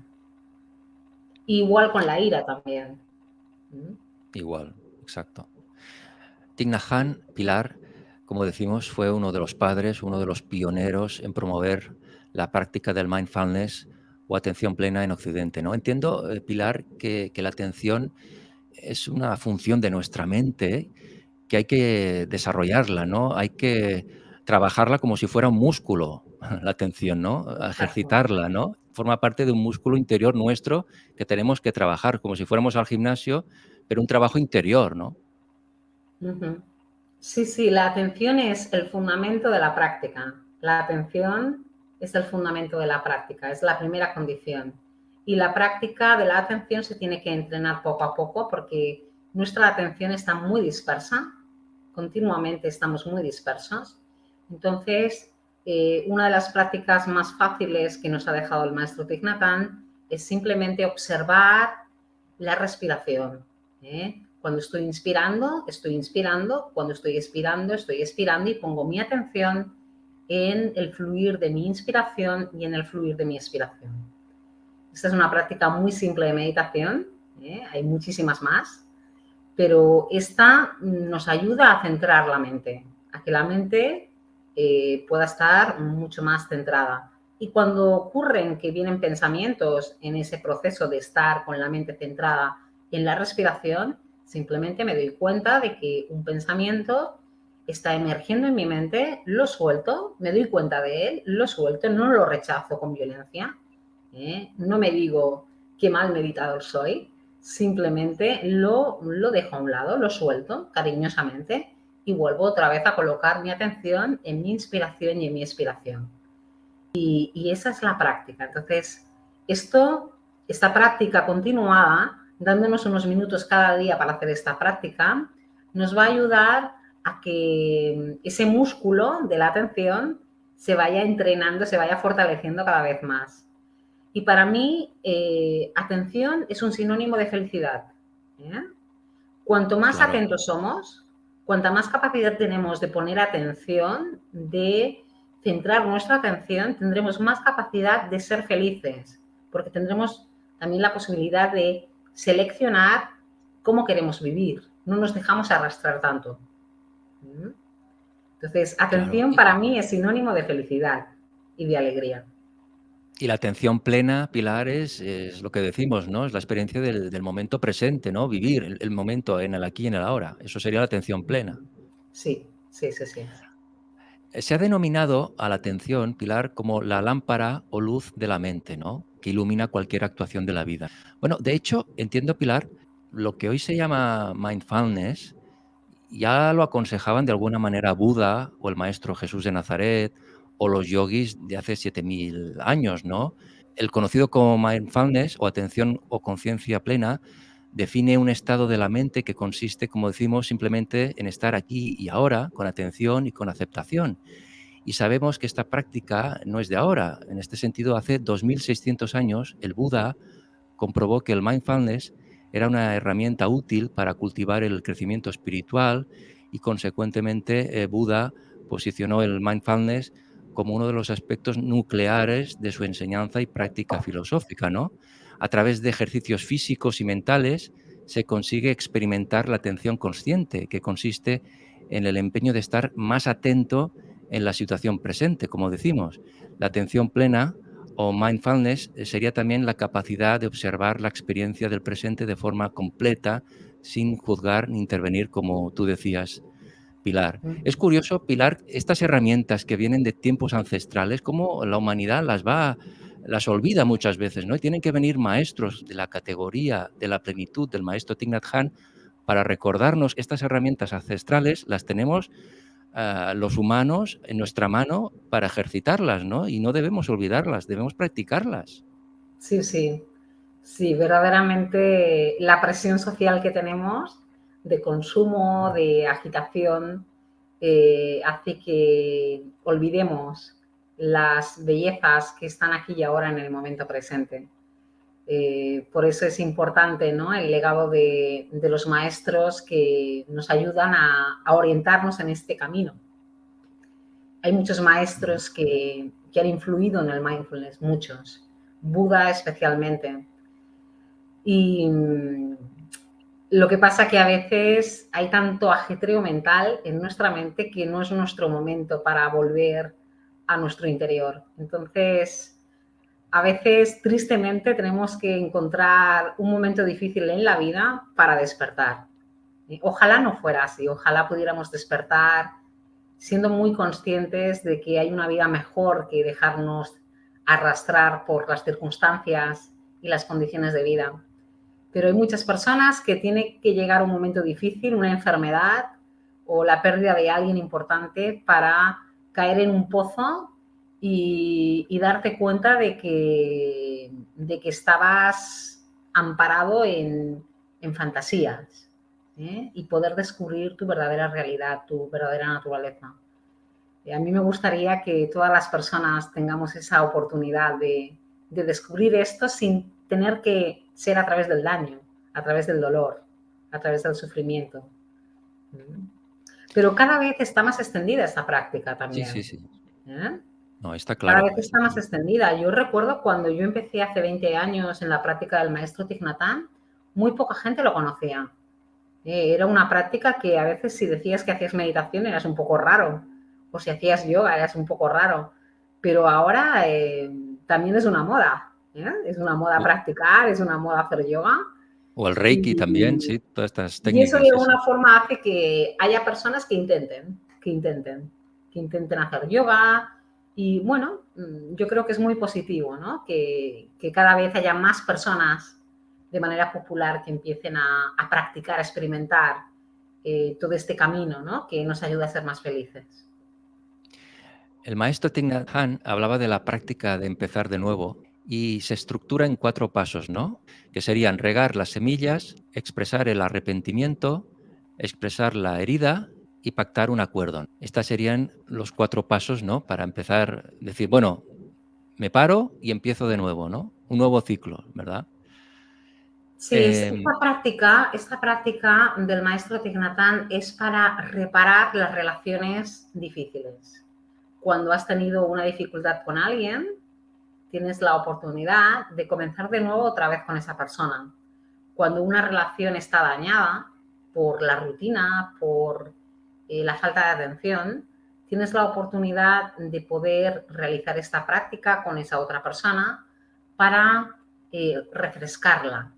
Igual con la ira también. ¿Mm? Igual, exacto. Thich Nhat Hanh, Pilar, como decimos, fue uno de los padres, uno de los pioneros en promover la práctica del mindfulness o atención plena en Occidente, ¿no? Entiendo, Pilar, que la atención es una función de nuestra mente que hay que desarrollarla, ¿no? Hay que trabajarla como si fuera un músculo, la atención, ¿no? A Exacto. ejercitarla, ¿no? Forma parte de un músculo interior nuestro que tenemos que trabajar, como si fuéramos al gimnasio, pero un trabajo interior, ¿no? Ujú. Sí, sí, la atención es el fundamento de la práctica. La atención es el fundamento de la práctica, es la primera condición. Y la práctica de la atención se tiene que entrenar poco a poco, porque nuestra atención está muy dispersa, continuamente estamos muy dispersos. Entonces, una de las prácticas más fáciles que nos ha dejado el maestro Thich Nhat Hanh es simplemente observar la respiración. Cuando estoy inspirando, cuando estoy expirando, y pongo mi atención en el fluir de mi inspiración y en el fluir de mi expiración. Esta es una práctica muy simple de meditación, hay muchísimas más, pero esta nos ayuda a centrar la mente, a que la mente pueda estar mucho más centrada. Y cuando ocurren que vienen pensamientos en ese proceso de estar con la mente centrada en la respiración, simplemente me doy cuenta de que un pensamiento está emergiendo en mi mente, lo suelto, me doy cuenta de él, lo suelto, no lo rechazo con violencia, no me digo qué mal meditador soy, simplemente lo dejo a un lado, lo suelto cariñosamente y vuelvo otra vez a colocar mi atención en mi inspiración y en mi expiración. Y esa es la práctica. Entonces, esta práctica continuada, dándonos unos minutos cada día para hacer esta práctica, nos va a ayudar a que ese músculo de la atención se vaya entrenando, se vaya fortaleciendo cada vez más. Y para mí, atención es un sinónimo de felicidad. ¿Eh? Cuanto más Claro, atentos somos, cuanta más capacidad tenemos de poner atención, de centrar nuestra atención, tendremos más capacidad de ser felices, porque tendremos también la posibilidad de seleccionar cómo queremos vivir, no nos dejamos arrastrar tanto. Entonces, Claro. atención para mí es sinónimo de felicidad y de alegría. Y la atención plena, Pilar, es lo que decimos, ¿no? Es la experiencia del momento presente, ¿no? Vivir el momento en el aquí y en el ahora. Eso sería la atención plena. Sí, sí, sí, sí. Se ha denominado a la atención, Pilar, como la lámpara o luz de la mente, ¿no? Que ilumina cualquier actuación de la vida. Bueno, de hecho, entiendo, Pilar, lo que hoy se llama mindfulness, ya lo aconsejaban de alguna manera Buda o el maestro Jesús de Nazaret o los yogis de hace 7000 años, ¿no? El conocido como mindfulness o atención o conciencia plena define un estado de la mente que consiste, como decimos, simplemente en estar aquí y ahora con atención y con aceptación. Y sabemos que esta práctica no es de ahora. En este sentido, hace 2600 años el Buda comprobó que el mindfulness era una herramienta útil para cultivar el crecimiento espiritual y, consecuentemente, Buda posicionó el mindfulness como uno de los aspectos nucleares de su enseñanza y práctica filosófica, ¿no? A través de ejercicios físicos y mentales se consigue experimentar la atención consciente, que consiste en el empeño de estar más atento en la situación presente, como decimos. La atención plena o mindfulness sería también la capacidad de observar la experiencia del presente de forma completa, sin juzgar ni intervenir, como tú decías, Pilar. Es curioso, Pilar, estas herramientas que vienen de tiempos ancestrales, cómo la humanidad las olvida muchas veces, ¿no? Y tienen que venir maestros de la categoría de la plenitud del maestro Thich Nhat Hanh para recordarnos que estas herramientas ancestrales las tenemos los humanos en nuestra mano para ejercitarlas, ¿no? Y no debemos olvidarlas, debemos practicarlas. Sí, sí. Sí, verdaderamente la presión social que tenemos de consumo, de agitación, hace que olvidemos las bellezas que están aquí y ahora en el momento presente. Por eso es importante, ¿no?, el legado de los maestros que nos ayudan a orientarnos en este camino. Hay muchos Ujú. maestros que han influido en el mindfulness, muchos. Buda especialmente. Y lo que pasa que a veces hay tanto ajetreo mental en nuestra mente que no es nuestro momento para volver a nuestro interior. Entonces, a veces, tristemente, tenemos que encontrar un momento difícil en la vida para despertar. Ojalá no fuera así, ojalá pudiéramos despertar siendo muy conscientes de que hay una vida mejor que dejarnos arrastrar por las circunstancias y las condiciones de vida. Pero hay muchas personas que tienen que llegar a un momento difícil, una enfermedad o la pérdida de alguien importante para caer en un pozo y darte cuenta de que estabas amparado en fantasías, ¿eh? Y poder descubrir tu verdadera realidad, tu verdadera naturaleza. A mí me gustaría que todas las personas tengamos esa oportunidad de descubrir esto sin tener que ser a través del daño, a través del dolor, a través del sufrimiento. Pero cada vez está más extendida esta práctica Sí, sí, también, sí. ¿eh? No, está Cada claro, vez está está más claro. extendida. Yo recuerdo cuando yo empecé hace 20 años en la práctica del maestro Thich Nhat Hanh, muy poca gente lo conocía. Era una práctica que a veces si decías que hacías meditación eras un poco raro, o si hacías yoga eras un poco raro, pero ahora también es una moda, ¿eh? Es una moda O practicar, es una moda hacer yoga o el Reiki también, y, sí, todas estas y eso técnicas, de sí, sí. alguna forma hace que haya personas que intenten hacer yoga y bueno, yo creo que es muy positivo, ¿no? Que cada vez haya más personas de manera popular que empiecen a practicar, a experimentar todo este camino, ¿no?, que nos ayuda a ser más felices. El maestro Thich Nhat Hanh hablaba de la práctica de empezar de nuevo y se estructura en 4 pasos, ¿no? Que serían regar las semillas, expresar el arrepentimiento, expresar la herida y pactar un acuerdo. Estas serían los 4 pasos, ¿no? Para empezar, decir, bueno, me paro y empiezo de nuevo, ¿no? Un nuevo ciclo, ¿verdad? Sí, Em, esta práctica del maestro Thich Nhat Hanh es para reparar las relaciones difíciles. Cuando has tenido una dificultad con alguien, tienes la oportunidad de comenzar de nuevo otra vez con esa persona. cuando una relación está dañada por la rutina, por la falta de atención, tienes la oportunidad de poder realizar esta práctica con esa otra persona para refrescarla,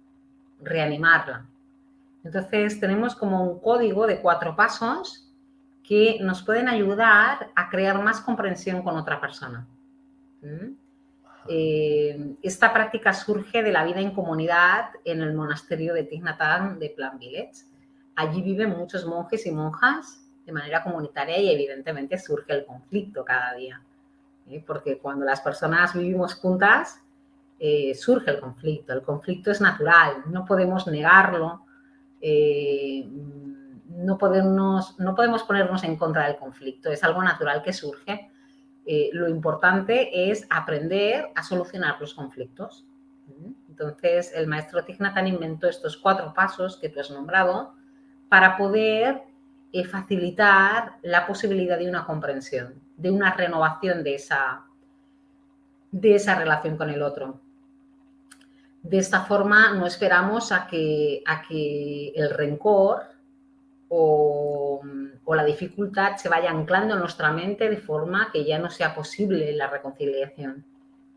reanimarla. Entonces tenemos como un código de 4 pasos que nos pueden ayudar a crear más comprensión con otra persona. Esta práctica surge de la vida en comunidad en el monasterio de Thich Nhat Hanh de Plum Village. Allí viven muchos monjes y monjas de manera comunitaria y evidentemente surge el conflicto cada día. Porque cuando las personas vivimos juntas, surge el conflicto. El conflicto es natural, no podemos negarlo, no podemos ponernos en contra del conflicto, es algo natural que surge. Lo importante es aprender a solucionar los conflictos. Entonces, el maestro Thich Nhat Hanh inventó estos 4 pasos que tú has nombrado para poder facilitar la posibilidad de una comprensión, de una renovación de esa relación con el otro. De esta forma no esperamos a que el rencor o la dificultad se vaya anclando en nuestra mente de forma que ya no sea posible la reconciliación.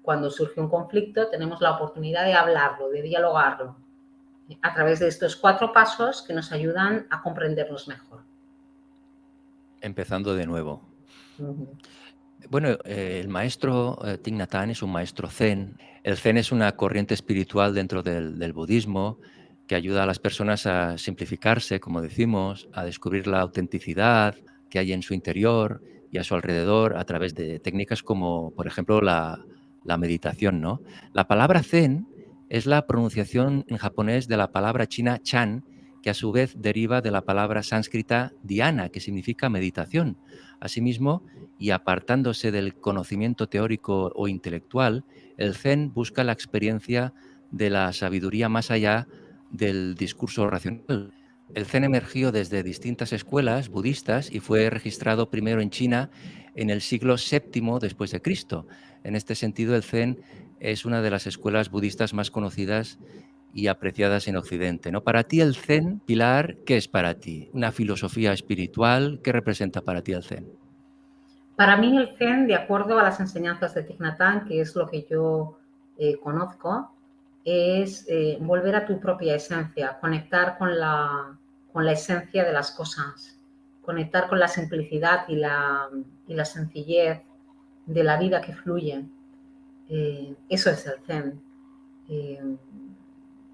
Cuando surge un conflicto tenemos la oportunidad de hablarlo, de dialogarlo, a través de estos 4 pasos que nos ayudan a comprendernos mejor. Empezando de nuevo. Bueno, el maestro Thich Nhat Hanh es un maestro zen. El zen es una corriente espiritual dentro del budismo que ayuda a las personas a simplificarse, como decimos, a descubrir la autenticidad que hay en su interior y a su alrededor a través de técnicas como, por ejemplo, la meditación, ¿no? La palabra zen es la pronunciación en japonés de la palabra china chan, que a su vez deriva de la palabra sánscrita dhyana, que significa meditación. Asimismo, y apartándose del conocimiento teórico o intelectual, el Zen busca la experiencia de la sabiduría más allá del discurso racional. El Zen emergió desde distintas escuelas budistas y fue registrado primero en China en el siglo VII después de Cristo. En este sentido, el Zen es una de las escuelas budistas más conocidas y apreciadas en Occidente, ¿no? Para ti el Zen, Pilar, ¿qué es para ti? ¿Una filosofía espiritual? ¿Qué representa para ti el Zen? Para mí el Zen, de acuerdo a las enseñanzas de Thich Nhat Hanh, que es lo que yo conozco, es volver a tu propia esencia, conectar con la esencia de las cosas, conectar con la simplicidad y la sencillez de la vida que fluye. Eso es el Zen.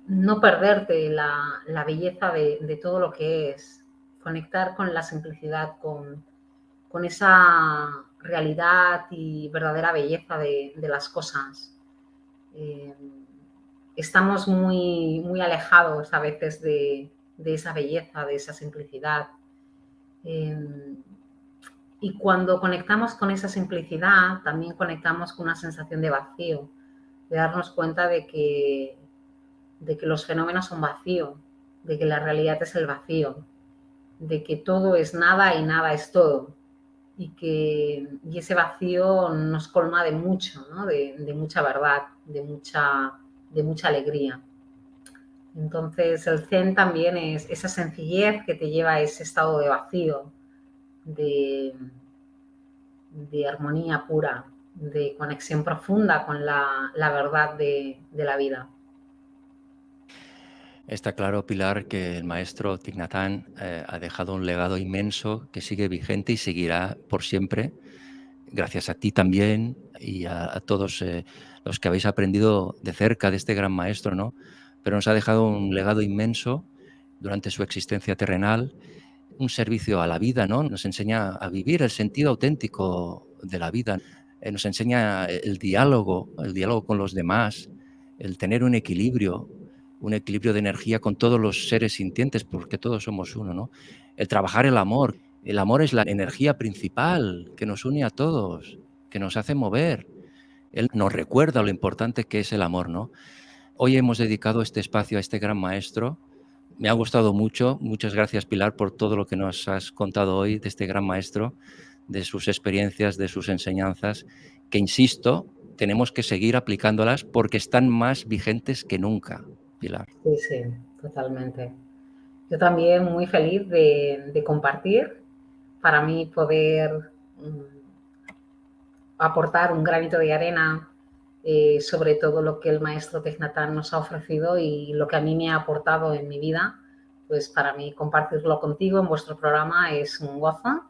No perderte la belleza de todo lo que es, conectar con la simplicidad, con esa realidad y verdadera belleza de las cosas. Estamos muy, muy alejados a veces de esa belleza, de esa simplicidad. Y cuando conectamos con esa simplicidad, también conectamos con una sensación de vacío, de darnos cuenta de que los fenómenos son vacío, de que la realidad es el vacío, de que todo es nada y nada es todo. Y ese vacío nos colma de mucho, ¿no? de mucha verdad, de mucha alegría. Entonces el Zen también es esa sencillez que te lleva a ese estado de vacío, de armonía pura, de conexión profunda con la verdad de la vida. Está claro, Pilar, que el maestro Thich Nhat Hanh ha dejado un legado inmenso que sigue vigente y seguirá por siempre, gracias a ti también y a todos los que habéis aprendido de cerca de este gran maestro, ¿no? Pero nos ha dejado un legado inmenso durante su existencia terrenal, un servicio a la vida, ¿no? Nos enseña a vivir el sentido auténtico de la vida, nos enseña el diálogo con los demás, el tener un equilibrio de energía con todos los seres sintientes, porque todos somos uno, ¿no? El trabajar el amor. El amor es la energía principal que nos une a todos, que nos hace mover. Él nos recuerda lo importante que es el amor, ¿no? Hoy hemos dedicado este espacio a este gran maestro. Me ha gustado mucho. Muchas gracias, Pilar, por todo lo que nos has contado hoy de este gran maestro, de sus experiencias, de sus enseñanzas, que, insisto, tenemos que seguir aplicándolas porque están más vigentes que nunca, Pilar. Sí, sí, totalmente. Yo también muy feliz de compartir. Para mí poder aportar un granito de arena sobre todo lo que el maestro Thich Nhat Hanh nos ha ofrecido y lo que a mí me ha aportado en mi vida, pues para mí compartirlo contigo en vuestro programa es un gozo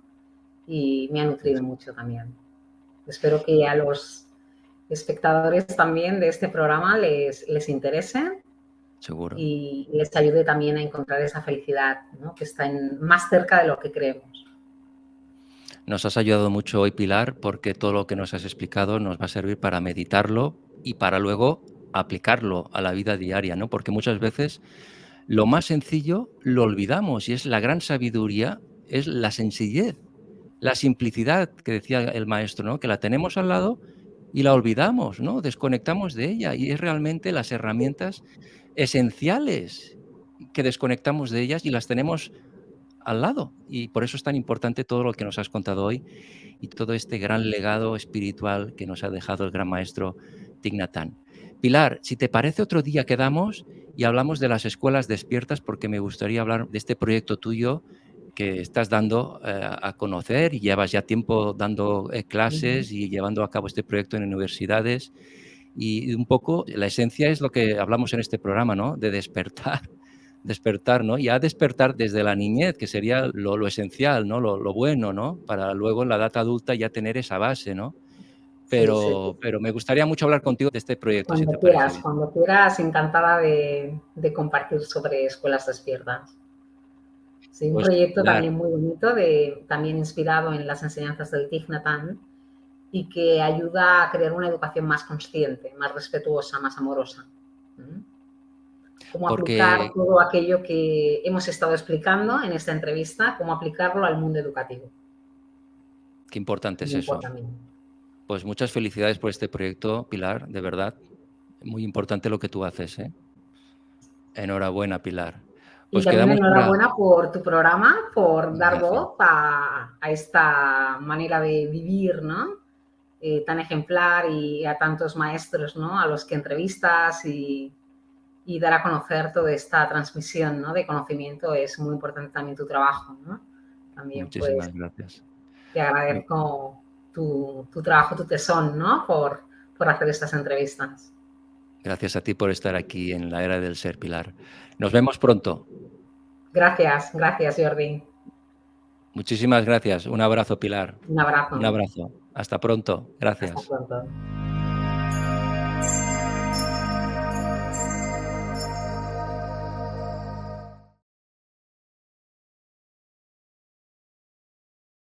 y me ha nutrido mucho también. Espero que a los espectadores también de este programa les interese Seguro. y les ayude también a encontrar esa felicidad, ¿no? Que está más cerca de lo que creemos. Nos has ayudado mucho hoy, Pilar, porque todo lo que nos has explicado nos va a servir para meditarlo y para luego aplicarlo a la vida diaria, ¿no? Porque muchas veces lo más sencillo lo olvidamos y es la gran sabiduría, es la sencillez, la simplicidad que decía el maestro, ¿no? Que la tenemos al lado y la olvidamos, ¿no? Desconectamos de ella y es realmente las herramientas esenciales que desconectamos de ellas y las tenemos al lado. Y por eso es tan importante todo lo que nos has contado hoy y todo este gran legado espiritual que nos ha dejado el gran maestro Thich Nhat Hanh. Pilar, si te parece, otro día quedamos y hablamos de las escuelas despiertas, porque me gustaría hablar de este proyecto tuyo que estás dando a conocer y llevas ya tiempo dando clases y llevando a cabo este proyecto en universidades. Y un poco la esencia es lo que hablamos en este programa, ¿no? De despertar, despertar, ¿no? Ya despertar desde la niñez, que sería lo esencial, ¿no? Lo bueno, ¿no? Para luego en la edad adulta ya tener esa base, ¿no? Sí, sí, sí. Pero me gustaría mucho hablar contigo de este proyecto, si te parece bien. Cuando quieras, encantada de compartir sobre escuelas despiertas. Sí, un Pues proyecto Pilar, también muy bonito, también inspirado en las enseñanzas del Thich Nhat Hanh y que ayuda a crear una educación más consciente, más respetuosa, más amorosa. ¿Mm? Cómo aplicar porque todo aquello que hemos estado explicando en esta entrevista, cómo aplicarlo al mundo educativo. qué importante Me es eso. importa a mí. Pues muchas felicidades por este proyecto, Pilar, de verdad. Muy importante lo que tú haces, ¿eh? Enhorabuena, Pilar. Y Pues también quedamos para... enhorabuena por tu programa, por dar Gracias. voz a esta manera de vivir, ¿no? Tan ejemplar y a tantos maestros, ¿no? A los que entrevistas y dar a conocer toda esta transmisión, ¿no? De conocimiento es muy importante también tu trabajo, ¿no? También pues Muchísimas gracias. te agradezco tu trabajo, tu tesón, ¿no? Por hacer estas entrevistas. Gracias a ti por estar aquí en la era del ser, Pilar. Nos vemos pronto. Gracias, gracias Jordi. Muchísimas gracias. Un abrazo, Pilar. Un Un abrazo. abrazo. Hasta pronto. Hasta Gracias. pronto.